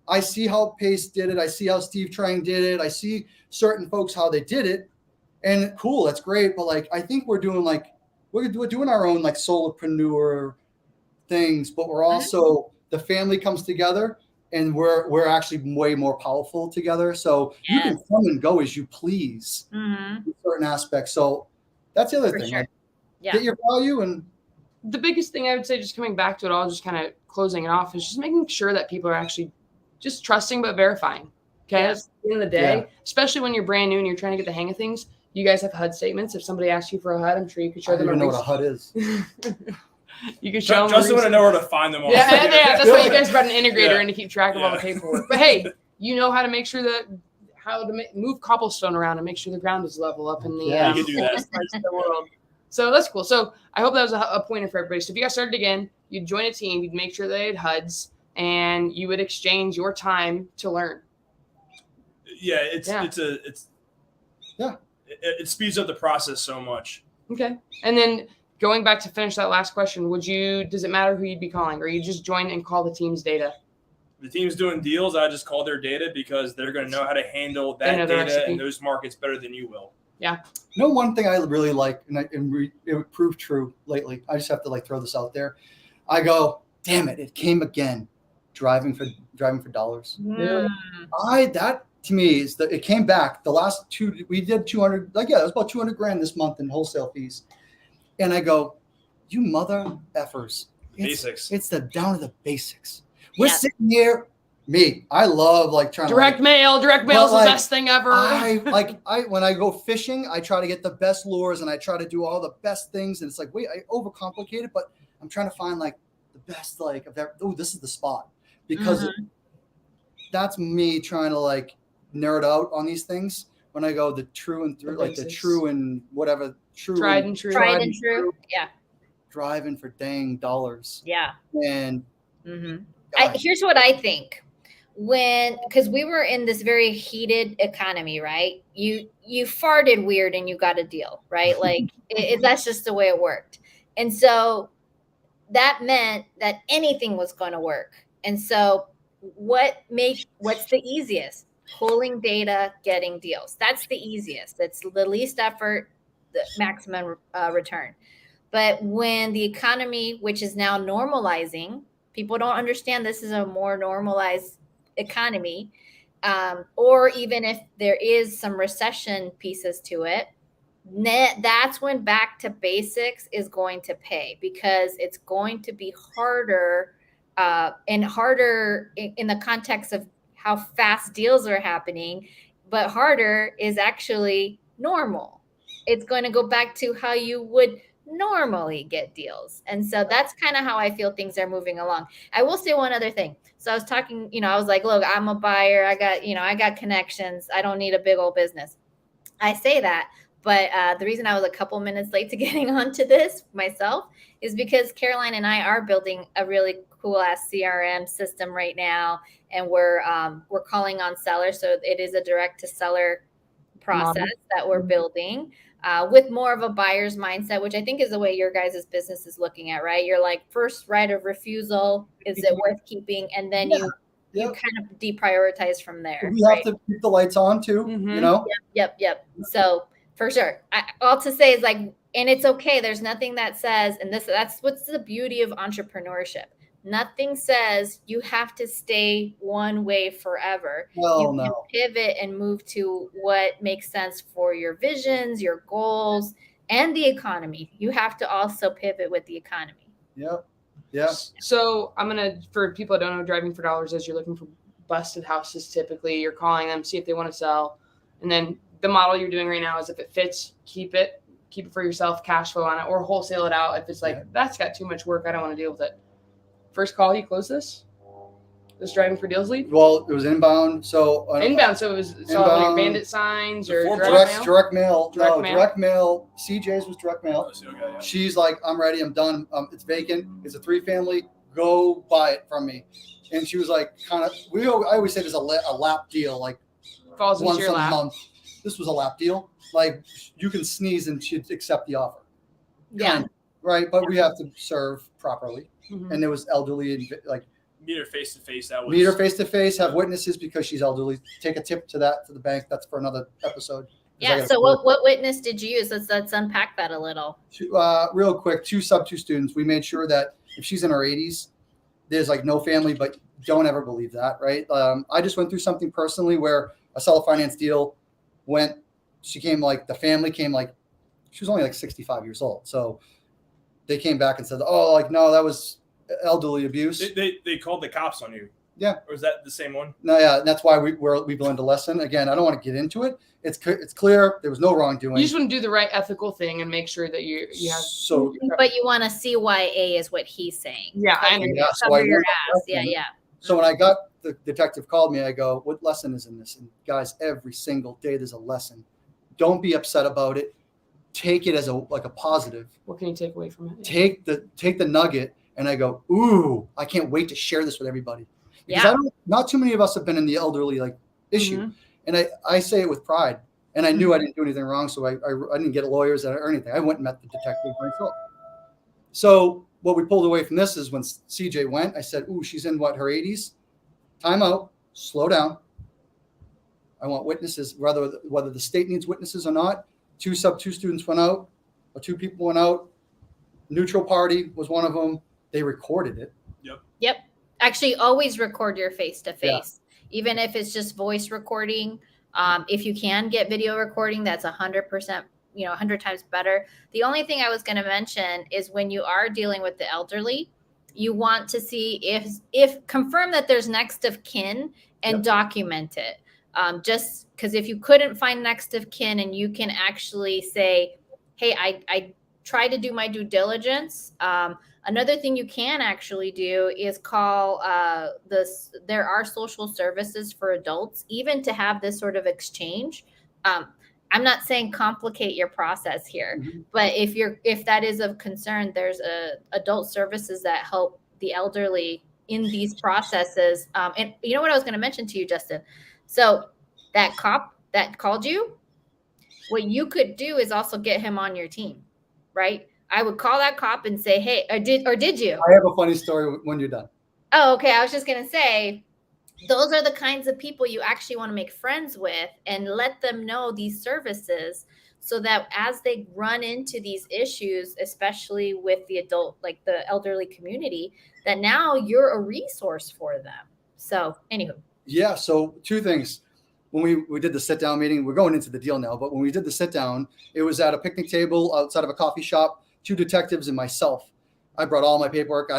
I see how Pace did it. I see how Steve Trang did it. I see certain folks, how they did it, and cool. That's great. But like, I think we're doing our own like solopreneur things, but we're also, the family comes together and we're actually way more powerful together. So you can come and go as you please in certain aspects. So that's the other thing. Sure. Like, get your value. And the biggest thing I would say, just coming back to it all, just kind of closing it off, is just making sure that people are actually just trusting but verifying. Okay. At the end of the day, especially when you're brand new and you're trying to get the hang of things, you guys have HUD statements. If somebody asks you for a HUD, I'm sure you could show them. I don't even know what a HUD is. You can show them. Justin want to know where to find them all. Yeah, that's why you guys brought an integrator in to keep track of all the paperwork. But hey, you know how to make sure that move cobblestone around and make sure the ground is level up in the you can do that. the world. So that's cool. So I hope that was a pointer for everybody. So if you guys started again, you'd join a team, you'd make sure they had HUDs, and you would exchange your time to learn. Yeah, it speeds up the process so much. Okay. And then going back to finish that last question, does it matter who you'd be calling, or you just join and call the team's data? The team's doing deals, I just call their data because they're going to know how to handle that data in those markets better than you will. Yeah. One thing I really like, and it proved true lately, I just have to like throw this out there. I go, damn it, it came again. Driving for dollars. Yeah. That to me it came back. The last two, we did 200, it was about 200 grand this month in wholesale fees. And I go, you mother effers. Basics. It's down to the basics. We're sitting here. I love like trying direct mail is the best thing ever. When I go fishing, I try to get the best lures and I try to do all the best things. And it's like, wait, I overcomplicate it, but I'm trying to find like the best, like of that. Oh, this is the spot, because that's me trying to like nerd out on these things. When I go the true and through, like the true and whatever, tried and true. Yeah. Driving for dang dollars. Yeah. And here's what I think. Because we were in this very heated economy, right? You farted weird and you got a deal, right? Like that's just the way it worked. And so that meant that anything was going to work. And so what's the easiest? Pulling data, getting deals. That's the easiest. That's the least effort, the maximum return. But when the economy, which is now normalizing, people don't understand this is a more normalized economy, or even if there is some recession pieces to it, that's when back to basics is going to pay, because it's going to be harder and harder in the context of how fast deals are happening, but harder is actually normal. It's going to go back to how you would normally get deals. And so that's kind of how I feel things are moving along. I will say one other thing. So I was talking, I was like, look, I'm a buyer. I got connections. I don't need a big old business. I say that, But the reason I was a couple minutes late to getting onto this myself is because Caroline and I are building a really cool ass CRM system right now, and we're calling on sellers. So it is a direct to seller process that we're building with more of a buyer's mindset, which I think is the way your guys' business is looking at, right? You're like, first right of refusal, is it worth keeping? And then you kind of deprioritize from there. We have to keep the lights on too, you know? Yep. So for sure. All to say is like, and it's okay. There's nothing that says, and that's what's the beauty of entrepreneurship. Nothing says you have to stay one way forever. You can pivot and move to what makes sense for your visions, your goals, and the economy. You have to also pivot with the economy. Yep. Yeah. So for people that don't know, driving for dollars is you're looking for busted houses. Typically, you're calling them, see if they want to sell, and then the model you're doing right now is if it fits, keep it for yourself, cash flow on it, or wholesale it out. If it's like, that's got too much work, I don't want to deal with it. First call, you close this driving for deals lead? Well, it was inbound. So inbound. So it was like bandit signs or direct mail. Direct mail. CJ's was direct mail. She's like, I'm ready. I'm done. It's vacant. It's a 3-family. Go buy it from me. And she was like, I always say there's a lap deal, like falls into your lap. Month. This was a lap deal. Like you can sneeze and she'd accept the offer. Yeah. Right. But we have to serve properly. Mm-hmm. And there was elderly and like meet her face to face. Meet her face to face. Have witnesses because she's elderly. Take a tip to the bank. That's for another episode. Yeah. So what witness did you use? Let's unpack that a little. Real quick. 2 sub-2 students. We made sure that if she's in her 80s, there's like no family, but don't ever believe that. Right. I just went through something personally where a seller finance deal the family came like, she was only like 65 years old. So they came back and said, oh, like, no, that was elderly abuse. They called the cops on you. Yeah. Or is that the same one? No, yeah. That's why we've learned a lesson. Again, I don't want to get into it. It's clear there was no wrongdoing. You just want to do the right ethical thing and make sure that you have. So, but you want to see why A is what he's saying. Yeah, I understand. Cover your ass. Yeah. So when I got the detective called me, I go, what lesson is in this? And guys, every single day there's a lesson. Don't be upset about it. Take it as a positive. What can you take away from it? Take the nugget. And I go, ooh, I can't wait to share this with everybody. Because not too many of us have been in the elderly issue. Mm-hmm. And I say it with pride. And I knew I didn't do anything wrong. So I didn't get lawyers or anything. I went and met the detective myself. So what we pulled away from this is when CJ went, I said, ooh, she's in her 80s. Time out. Slow down. I want witnesses, whether the state needs witnesses or not. 2 sub-2 students went out, or 2 people went out. Neutral party was one of them. They recorded it. Yep. Actually, always record your face-to-face, even if it's just voice recording. If you can get video recording, that's 100%, 100 times better. The only thing I was going to mention is when you are dealing with the elderly, you want to see if confirm that there's next of kin and document it. Just because if you couldn't find next of kin and you can actually say, hey, I tried to do my due diligence. Another thing you can actually do is call there are social services for adults, even to have this sort of exchange. I'm not saying complicate your process here, but if that is of concern, there's adult services that help the elderly in these processes. And you know what I was going to mention to you, Justin? So that cop that called you, what you could do is also get him on your team, right? I would call that cop and say, hey, or did you? I have a funny story when you're done. Oh, okay. I was just going to say, those are the kinds of people you actually want to make friends with and let them know these services so that as they run into these issues, especially with the adult, like the elderly community, that now you're a resource for them. So anywho. Yeah. So 2 things. When we did the sit down meeting, we're going into the deal now, but when we did the sit down, it was at a picnic table outside of a coffee shop, 2 detectives and myself. I brought all my paperwork.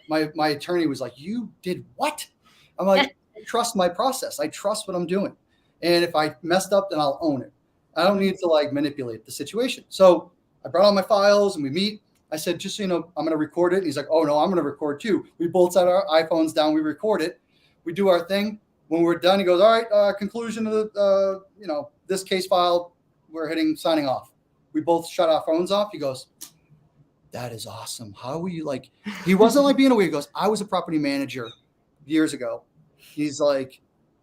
My attorney was like, you did what? I'm like, I trust my process. I trust what I'm doing. And if I messed up, then I'll own it. I don't need to manipulate the situation. So I brought all my files and we meet. I said, just so you know, I'm going to record it. And he's like, oh no, I'm going to record too. We both set our iPhones down. We record it. We do our thing. When we're done, he goes, all right, conclusion of the, this case file, we're hitting signing off. We both shut our phones off. He goes, that is awesome. How were you like, he wasn't like being away. He goes, I was a property manager years ago. He's like,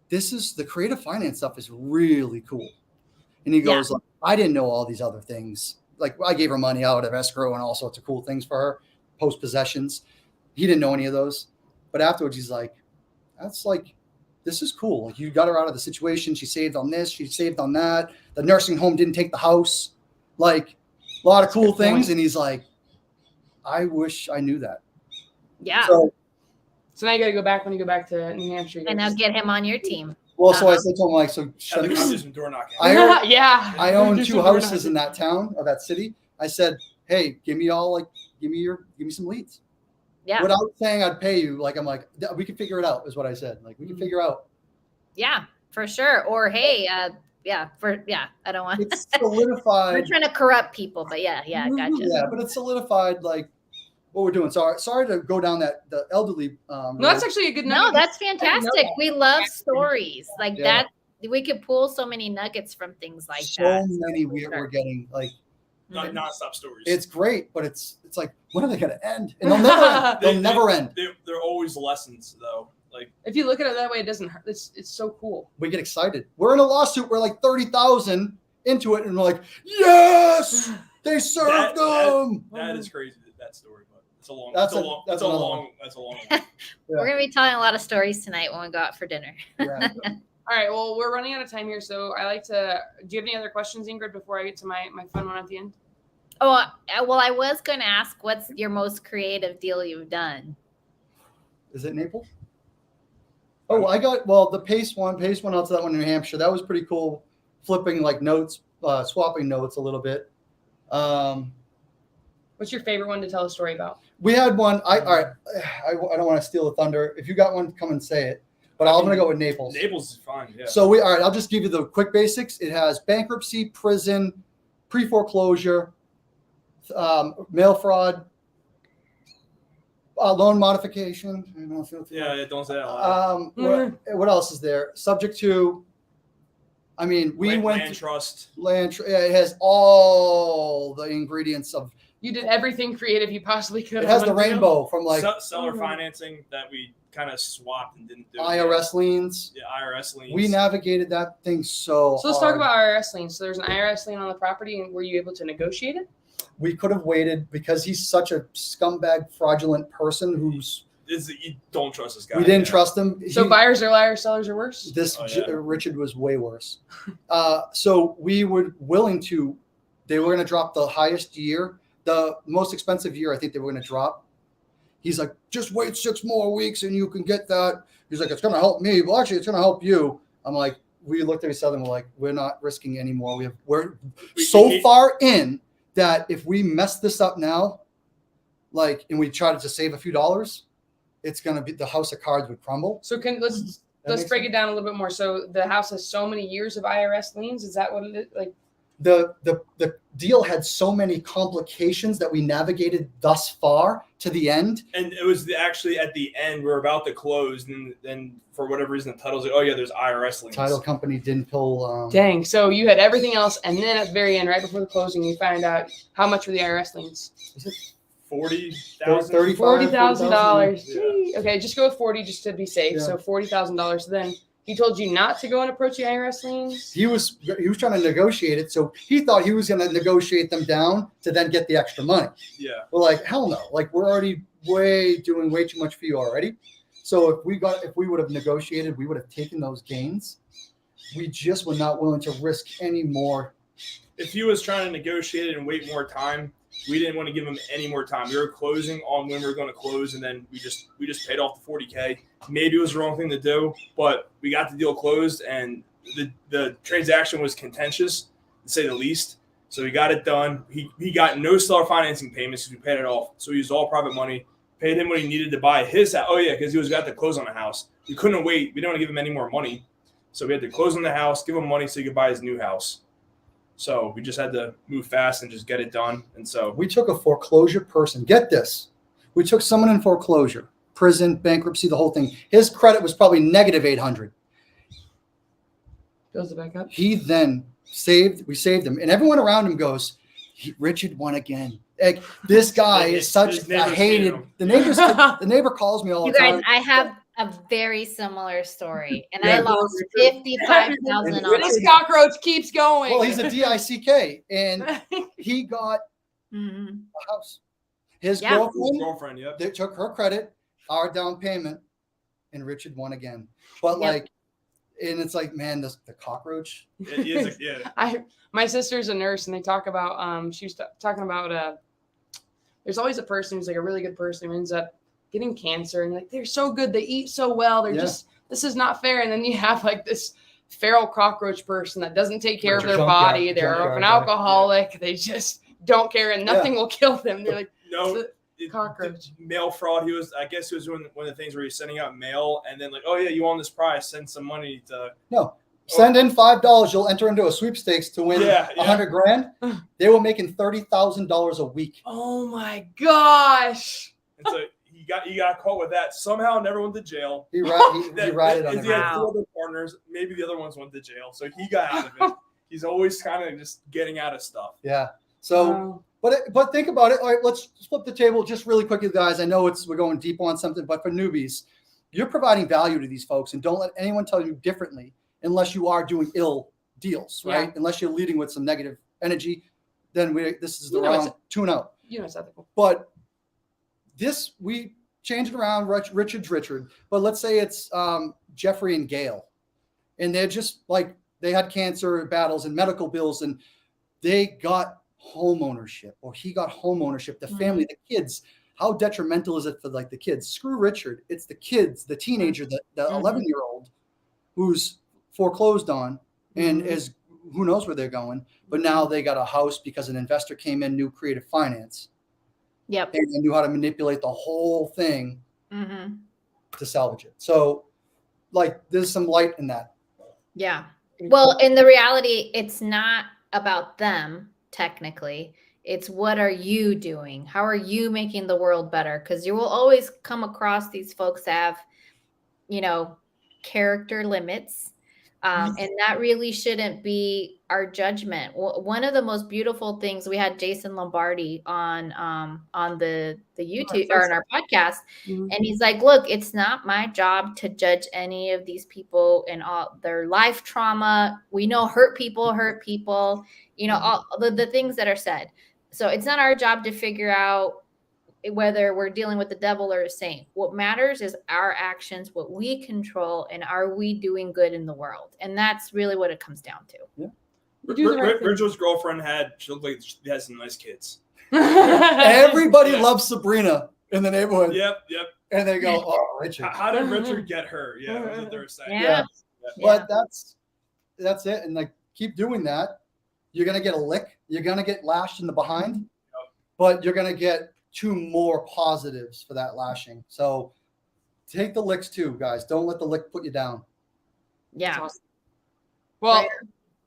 this is the creative finance stuff is really cool. And he goes, like, I didn't know all these other things. Like I gave her money out of escrow and all sorts of cool things for her post possessions. He didn't know any of those. But afterwards, he's like, that's like, this is cool. Like you got her out of the situation. She saved on this. She saved on that. The nursing home didn't take the house. Like a lot of cool things. And he's like, I wish I knew that. Yeah. So now you got to go back when you go back to New Hampshire. And now get him on your team. Well, so I said to him, like, so I own 2 houses in that town or that city. I said, hey, give me some leads. Yeah. Without saying I'd pay you, like, I'm like, we can figure it out is what I said. Like, we can figure out. Yeah, for sure. Or, hey, I don't want it's solidified. We're trying to corrupt people, but yeah, gotcha. Yeah, but it's solidified, like, what we're doing. Sorry to go down the elderly. No, that's actually a good nugget. No, that's fantastic. We love stories like that. We could pull so many nuggets from things like that. So many we're getting like non-stop stories. It's great, but it's like, when are they going to end? And they'll never end. They're always lessons, though. Like if you look at it that way, it doesn't hurt. It's so cool. We get excited. We're in a lawsuit. We're like 30,000 into it, and we're like, yes, they served them. That is crazy. That story. It's a long. We're gonna be telling a lot of stories tonight when we go out for dinner. Yeah. All right. Well, we're running out of time here, so I like to. Do you have any other questions, Ingrid, before I get to my fun one at the end? Oh, well, I was going to ask, what's your most creative deal you've done? Is it Naples? Oh, the Pace one out to that one in New Hampshire. That was pretty cool. Flipping like notes, swapping notes a little bit. What's your favorite one to tell a story about? We had one. I don't want to steal the thunder. If you got one, come and say it. But I'm going to go with Naples. Naples is fine. Yeah. So I'll just give you the quick basics. It has bankruptcy, prison, pre-foreclosure, mail fraud, loan modification. Don't say that. What else is there? Subject to. I mean, land trust. It has all the ingredients of. You did everything creative you possibly could. It has the rainbow from like seller financing that we kind of swapped and didn't do. IRS liens. Yeah, IRS liens. We navigated that thing so let's talk about IRS liens. So there's an IRS lien on the property, and were you able to negotiate it? We could have waited because he's such a scumbag, fraudulent person who's. You don't trust this guy. We didn't trust him. So buyers are liars, sellers are worse? Richard was way worse. So we were willing to. They were going to drop the highest year. The most expensive year, I think they were going to drop. He's like, just wait 6 more weeks and you can get that. He's like, it's going to help me. Well, actually, it's going to help you. I'm like, we looked at each other and we're like, we're not risking anymore. We're so far in that if we mess this up now, like, and we tried to save a few dollars, it's going to be the house of cards would crumble. So let's break it down a little bit more. So the house has so many years of IRS liens. Is that what it is? Like the deal had so many complications that we navigated thus far to the end. And it was actually at the end, we were about to close, and then for whatever reason, the title's like, oh yeah, there's IRS liens. Title company didn't pull. Dang. So you had everything else, and then at the very end, right before the closing, you find out how much were the IRS liens? Is it $40,000? $40,000. Okay, just go with 40 just to be safe. Yeah. So $40,000. So then he told you not to go and approach the IRS liens? He was trying to negotiate it, so he thought he was going to negotiate them down to then get the extra money. Yeah. We're like, hell no. Like, we're already doing way too much for you already. So if we would have negotiated, we would have taken those gains. We just were not willing to risk any more. If he was trying to negotiate it and wait more time, we didn't want to give him any more time. We were closing on when we were going to close, and then we just paid off the $40K. Maybe it was the wrong thing to do, but we got the deal closed, and the transaction was contentious, to say the least. So we got it done. He got no seller financing payments because we paid it off. So we used all private money, paid him what he needed to buy his house. Oh, yeah, because he was got to close on the house. We couldn't wait. We didn't want to give him any more money. So we had to close on the house, give him money so he could buy his new house. So we just had to move fast and just get it done. And so we took a foreclosure person. Get this. We took someone in foreclosure, prison, bankruptcy, the whole thing. His credit was probably -800. Goes back up. He then we saved him. And everyone around him goes, Richard won again. Like, this guy is such a hated. The neighbor calls me all the time. You guys, I have a very similar story, and I lost $55,000. This cockroach keeps going. Well, he's a DICK, and he got a house. His girlfriend, they took her credit, our down payment, and Richard won again. But and it's like, man, the cockroach. My sister's a nurse, and they talk about. She was talking about. There's always a person who's like a really good person who ends up getting cancer, and like they're so good, they eat so well, they're just this is not fair. And then you have like this feral cockroach person that doesn't take care of their body. They're an alcoholic. They just don't care, and nothing will kill them. They're like cockroach. Mail fraud. I guess he was doing one of the things where he's sending out mail, and then like, oh yeah, you won this prize, send some money to. No. Send in $5. You'll enter into a sweepstakes to win $100,000. They were making $30,000 a week. Oh my gosh! And so you got caught with that. Somehow never went to jail. He ratted on it. He had 4 other partners. Maybe the other ones went to jail, so he got out of it. He's always kind of just getting out of stuff. Yeah. So, but think about it. All right, let's flip the table just really quickly, guys. I know we're going deep on something, but for newbies, you're providing value to these folks, and don't let anyone tell you differently. Unless you are doing ill deals, right? Unless you're leading with some negative energy, then this is the wrong tune out. It's ethical. But we change it around. Richard's Richard, but let's say it's Jeffrey and Gail, and they're just like they had cancer battles and medical bills, and they got home ownership, or he got home ownership. The family, the kids. How detrimental is it for like the kids? Screw Richard. It's the kids, the teenager, the 11-year-old, who's foreclosed on and who knows where they're going, but now they got a house because an investor came in, knew creative finance. Yep. And they knew how to manipulate the whole thing to salvage it. So like there's some light in that. Yeah. Well, in the reality, it's not about them technically. It's what are you doing? How are you making the world better? Because you will always come across these folks that have, character limits. And that really shouldn't be our judgment. One of the most beautiful things, we had Jason Lombardi on the YouTube or on our podcast. And he's like, look, it's not my job to judge any of these people and all their life trauma. We know hurt people, all the things that are said. So it's not our job to figure out whether we're dealing with the devil or a saint. What matters is our actions, what we control, and are we doing good in the world? And that's really what it comes down to. Yeah. Richard's girlfriend she looked like she had some nice kids. Everybody loves Sabrina in the neighborhood. Yep. And they go, oh, Richard. How did Richard get her? Yeah, that's what they were saying. Yeah. But that's it. And like, keep doing that. You're going to get a lick. You're going to get lashed in the behind, but you're going to get 2 more positives for that lashing. So take the licks too, guys. Don't let the lick put you down. Yeah. Awesome. Well,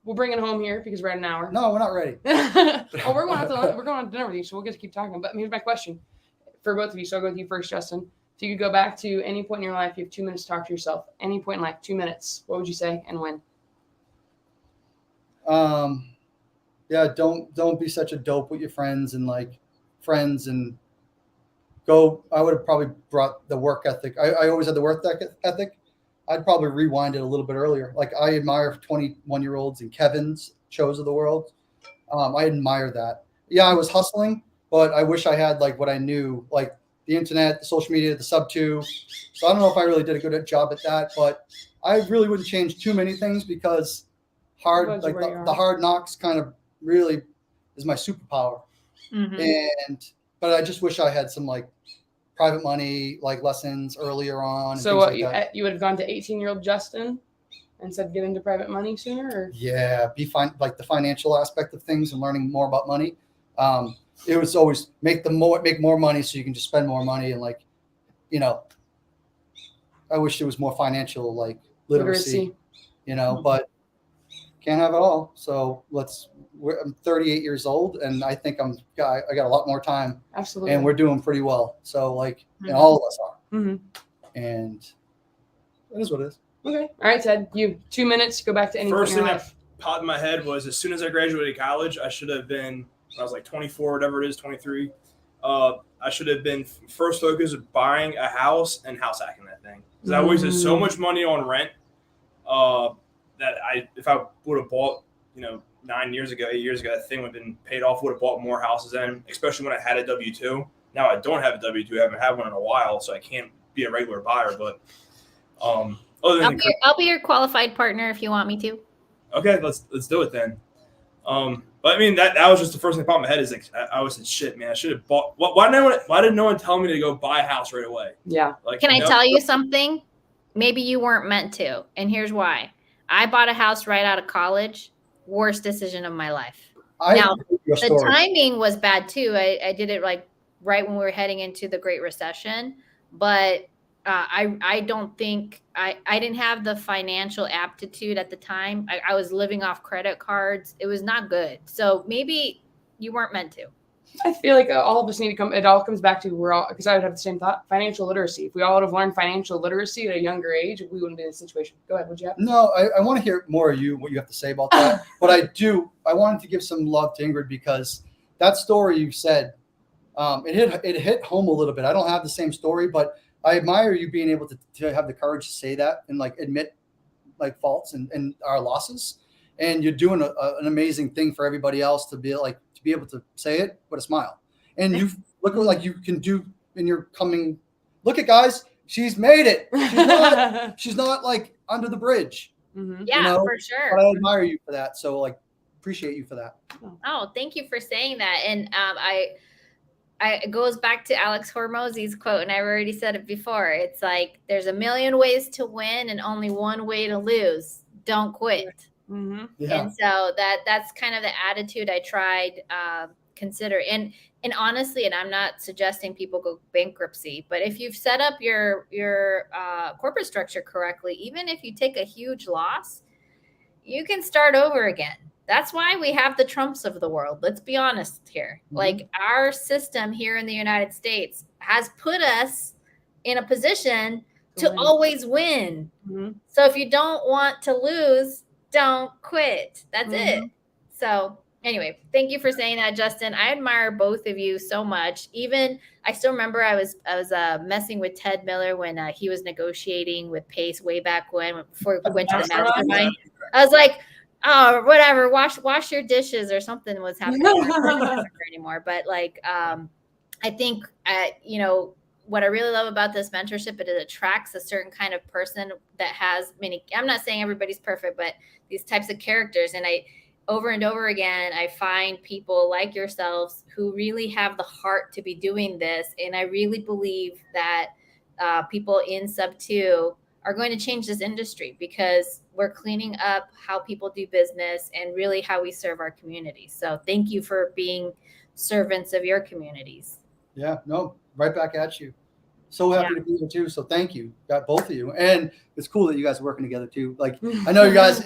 we'll bring it home here because we're at an hour. No, we're not ready. Well, we're going to dinner with you, so we'll get to keep talking. But here's my question for both of you. So I'll go with you first, Justin. If you could go back to any point in your life, you have 2 minutes to talk to yourself. Any point in life, 2 minutes. What would you say and when? Don't be such a dope with your friends and go. I would have probably brought the work ethic. I always had the work ethic. I'd probably rewind it a little bit earlier. Like I admire 21-year-olds and Kevin's shows of the world. I admire that. Yeah, I was hustling, but I wish I had like what I knew, like the internet, the social media, the sub 2. So I don't know if I really did a good job at that, but I really wouldn't change too many things because the hard knocks kind of really is my superpower. But I just wish I had some like private money, like lessons earlier on. So what, you would have gone to 18-year-old Justin and said, get into private money sooner? Or? Yeah. Be fine. Like the financial aspect of things and learning more about money. It was always make more money so you can just spend more money. And like, I wish there was more financial like literacy. But can't have it all. So I'm 38 years old and I think I got a lot more time. Absolutely. And we're doing pretty well. So like, all of us are. And it is what it is. Okay. All right, Ted. You 2 minutes. Go back to anything. First thing that popped in my head was as soon as I graduated college, I should have been, when I was like 24, whatever it is, 23. I should have been first focused on buying a house and house hacking that thing. Because I wasted so much money on rent that if I would have bought, 8 years ago, that thing would have been paid off, would have bought more houses then, especially when I had a W-2. Now I don't have a W-2. I haven't had one in a while, so I can't be a regular buyer. But other than I'll be your qualified partner if you want me to. Okay, let's do it then. But I mean that was just the first thing that popped in my head is like I always said, shit, man, I should have bought. Why didn't no one tell me to go buy a house right away? Yeah. Like, can I tell you something? Maybe you weren't meant to, and here's why. I bought a house right out of college. Worst decision of my life. Now the timing was bad too. I did it like right when we were heading into the Great Recession, but I don't think I didn't have the financial aptitude at the time. I was living off credit cards. It was not good. So maybe you weren't meant to. I feel like all of us need to come. It all comes back to because I would have the same thought. Financial literacy. If we all would have learned financial literacy at a younger age, we wouldn't be in this situation. Go ahead. What'd you have? No, I want to hear more of what you have to say about that. But I wanted to give some love to Ingryd because that story you said, it hit home a little bit. I don't have the same story, but I admire you being able to have the courage to say that and like admit like faults and our losses. And you're doing an amazing thing for everybody else to be able to say it with a smile. And you look like you can do in your coming. Look at guys, she's made it. She's not like under the bridge. Mm-hmm. Yeah, for sure. But I admire you for that. So like appreciate you for that. Oh, thank you for saying that. And it goes back to Alex Hormozy's quote, and I've already said it before. It's like there's a million ways to win and only one way to lose. Don't quit. Mm-hmm. Yeah. And so that's kind of the attitude I tried consider. And honestly, and I'm not suggesting people go bankruptcy, but if you've set up your corporate structure correctly, even if you take a huge loss, you can start over again. That's why we have the Trumps of the world. Let's be honest here. Mm-hmm. Like our system here in the United States has put us in a position to always win. Mm-hmm. So if you don't want to lose, don't quit. That's it. So anyway, thank you for saying that, Justin. I admire both of you so much. Even I still remember I was messing with Ted Miller when he was negotiating with Pace way back before we went to the mastermind. I was like, oh, whatever, wash your dishes or something was happening. I don't remember anymore. But like, I think, what I really love about this mentorship, it attracts a certain kind of person that has I'm not saying everybody's perfect, but these types of characters. And over and over again, I find people like yourselves who really have the heart to be doing this. And I really believe that people in Sub 2 are going to change this industry because we're cleaning up how people do business and really how we serve our communities. So thank you for being servants of your communities. Yeah, no, right back at you. So happy to be here too. So thank you, got both of you. And it's cool that you guys are working together too. Like I know you guys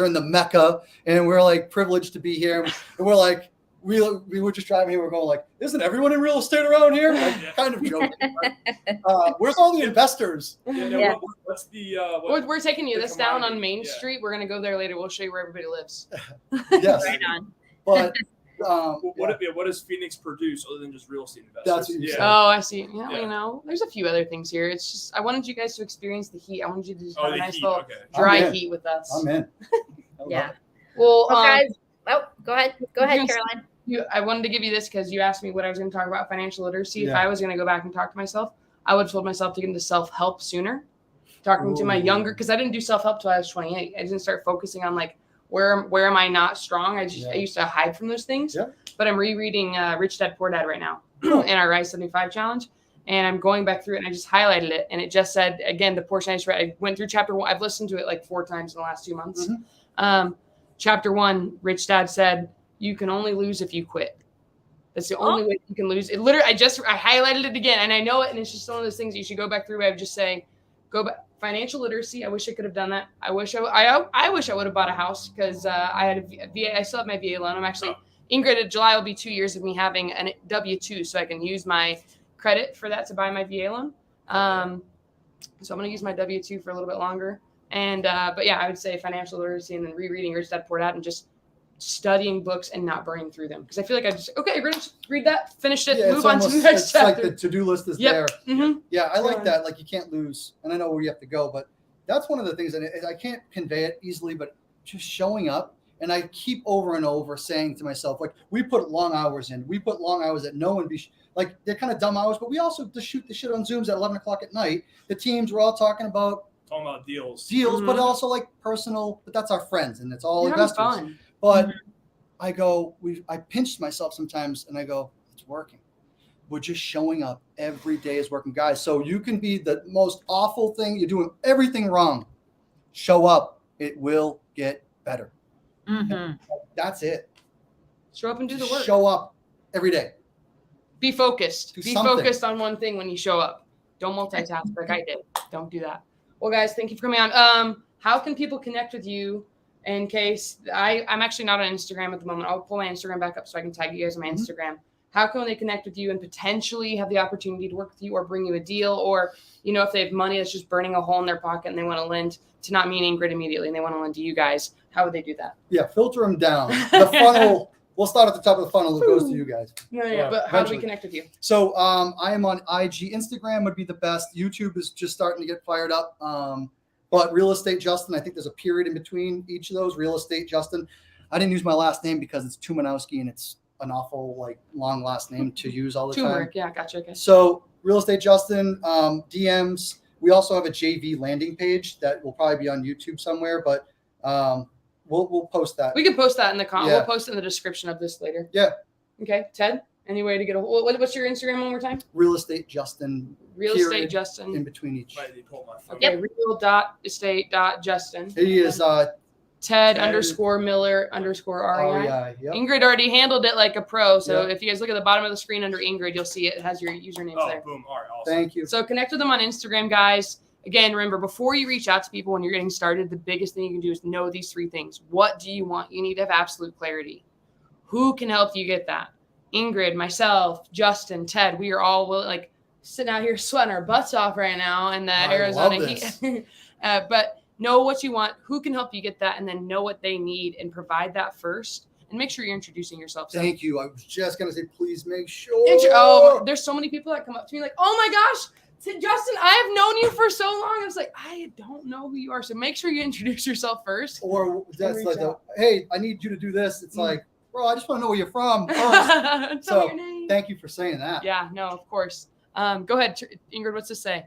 are in the Mecca and we're like privileged to be here. And we're like, we were just driving here. We're going like, isn't everyone in real estate around here? Like, kind of joking. But, where's all the investors? What's the? We're taking you this down on Main Street. We're gonna go there later. We'll show you where everybody lives. Yes. Right on. But what does Phoenix produce other than just real estate investors? Oh, I see. Yeah, there's a few other things here. It's just I wanted you guys to experience the heat. I wanted you to just have a nice little dry heat with us. I'm in. Yeah. Well, guys. Oh, go ahead, Caroline. I wanted to give you this because you asked me what I was going to talk about financial literacy. If I was going to go back and talk to myself, I would have told myself to get into self-help sooner. Talking to my younger, because I didn't do self-help till I was 28. I didn't start focusing on like where am I not strong. I used to hide from those things. Yeah. But I'm rereading Rich Dad Poor Dad right now in our Rise 75 challenge, and I'm going back through it and I just highlighted it, and it just said again the portion I just read. I went through chapter 1. I've listened to it like 4 times in the last 2 months. Chapter 1, Rich Dad said, "You can only lose if you quit." That's the only way you can lose. It literally, I highlighted it again, and I know it, and it's just one of those things that you should go back through. I would just say, go back. Financial literacy. I wish I could have done that. I wish I would have bought a house because I had a VA. I still have my VA loan. I'm actually Ingryd. In July will be 2 years of me having a W-2, so I can use my credit for that to buy my VA loan. So I'm going to use my W-2 for a little bit longer. And but yeah, I would say financial literacy and then rereading Rich Dad Poor Dad and just studying books and not burning through them. Because I feel like I just read that, finished it, move on to the next chapter. It's like the to-do list is there. Mm-hmm. Yeah, I like that. Like you can't lose, and I know where you have to go, but that's one of the things, and I can't convey it easily, but just showing up. And I keep over and over saying to myself, like, we put long hours in. We put long hours that no one be like, they're kind of dumb hours, but we also just shoot the shit on Zooms at 11 o'clock at night. The teams, we're all talking about deals, Mm-hmm. but also like personal, but that's our friends and it's all investors. Fun. But I go, I pinch myself sometimes and I go, it's working. We're just showing up every day is working, guys. So you can be the most awful thing. You're doing everything wrong. Show up. It will get better. Mm-hmm. That's it. Show up and do the work. Show up every day. Be focused. Be something. Focused on one thing when you show up. Don't multitask like I did. Don't do that. Well, guys, thank you for coming on. How can people connect with you in case I'm actually not on Instagram at the moment. I'll pull my Instagram back up so I can tag you guys on my Instagram. How can they connect with you and potentially have the opportunity to work with you or bring you a deal? Or, if they have money that's just burning a hole in their pocket and they want to lend to not me and Ingryd immediately and they want to lend to you guys, how would they do that? Yeah, filter them down. The funnel, we'll start at the top of the funnel. It goes to you guys. Yeah. But how do we connect with you? So I am on IG. Instagram would be the best. YouTube is just starting to get fired up. But Real.Estate.Justin, I think there's a period in between each of those. Real.Estate.Justin. I didn't use my last name because it's Tuminowski and it's an awful long last name to use all the time. Turmeric, yeah, gotcha. Okay. So Real.Estate.Justin, DMs. We also have a JV landing page that will probably be on YouTube somewhere, but we'll post that. We can post that in the Yeah. We'll post it in the description of this later. Yeah. Okay, Ted. Any way to get what's your Instagram one more time? Real.Estate.Justin. Real.Estate.Justin. In between each. Okay. Real.Estate.Justin. He is Ted _Miller_REI. Yep. Ingrid already handled it like a pro. So if you guys look at the bottom of the screen under Ingrid, you'll see it has your usernames there. Boom. All right. Awesome. Thank you. So connect with them on Instagram, guys. Again, remember, before you reach out to people when you're getting started, the biggest thing you can do is know these three things. What do you want? You need to have absolute clarity. Who can help you get that? Ingrid, myself, Justin, Ted, we are all sitting out here sweating our butts off right now in the Arizona heat. But know what you want, who can help you get that, and then know what they need and provide that first. And make sure you're introducing yourself. Thank you. I was just going to say, please make sure. There's so many people that come up to me like, oh my gosh, Justin, I have known you for so long. I was like, I don't know who you are. So make sure you introduce yourself first. Or that's like, hey, I need you to do this. It's like, bro, I just want to know where you're from. Tell me your name. Thank you for saying that. Yeah, no, of course. Go ahead, Ingrid, what's to say?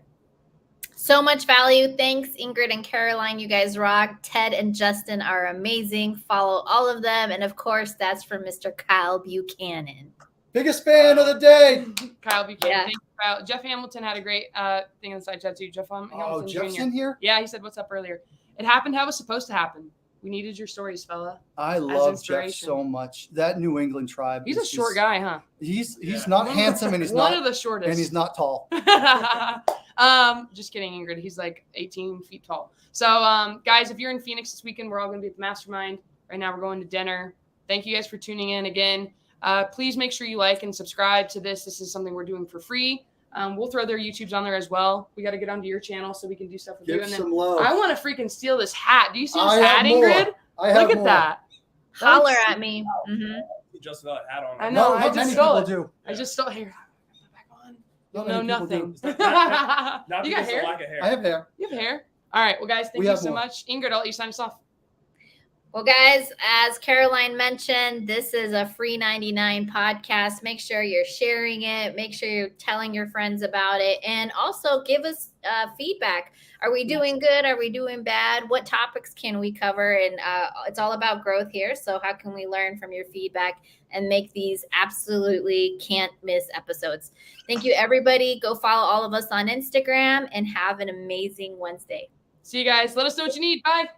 So much value. Thanks, Ingryd and Caroline. You guys rock. Ted and Justin are amazing. Follow all of them. And of course, that's from Mr. Kyle Buchanan. Biggest fan of the day. Kyle Buchanan. Yeah. Thank you, Kyle. Jeff Hamilton had a great thing in the side chat too. Jeff Hamilton Jeff's Jr. in here? Yeah, he said, what's up earlier. It happened how it was supposed to happen. We needed your stories, fella. I love Jeff so much. That New England tribe. He's a short guy, huh? He's not handsome and he's one of the shortest. And he's not tall. Just kidding, Ingrid. He's like 18 feet tall. So, guys, if you're in Phoenix this weekend, we're all going to be at the Mastermind. Right now, we're going to dinner. Thank you guys for tuning in again. Please make sure you like and subscribe to this. This is something we're doing for free. We'll throw their YouTubes on there as well. We got to get onto your channel so we can do stuff with you. And then love. I want to freaking steal this hat. Do you see this hat, Ingrid? Look at that. Holler at me. You just got a hat on. I know. I just stole it. I just stole here. Back on. You'll know nothing. Not You got hair? Lack of hair? I have hair. You have hair. All right. Well, guys, thank you so much. Ingrid, I'll let you sign us off. Well, guys, as Caroline mentioned, this is a free 99 podcast. Make sure you're sharing it. Make sure you're telling your friends about it. And also give us feedback. Are we doing good? Are we doing bad? What topics can we cover? And it's all about growth here. So how can we learn from your feedback and make these absolutely can't miss episodes? Thank you, everybody. Go follow all of us on Instagram and have an amazing Wednesday. See you guys. Let us know what you need. Bye.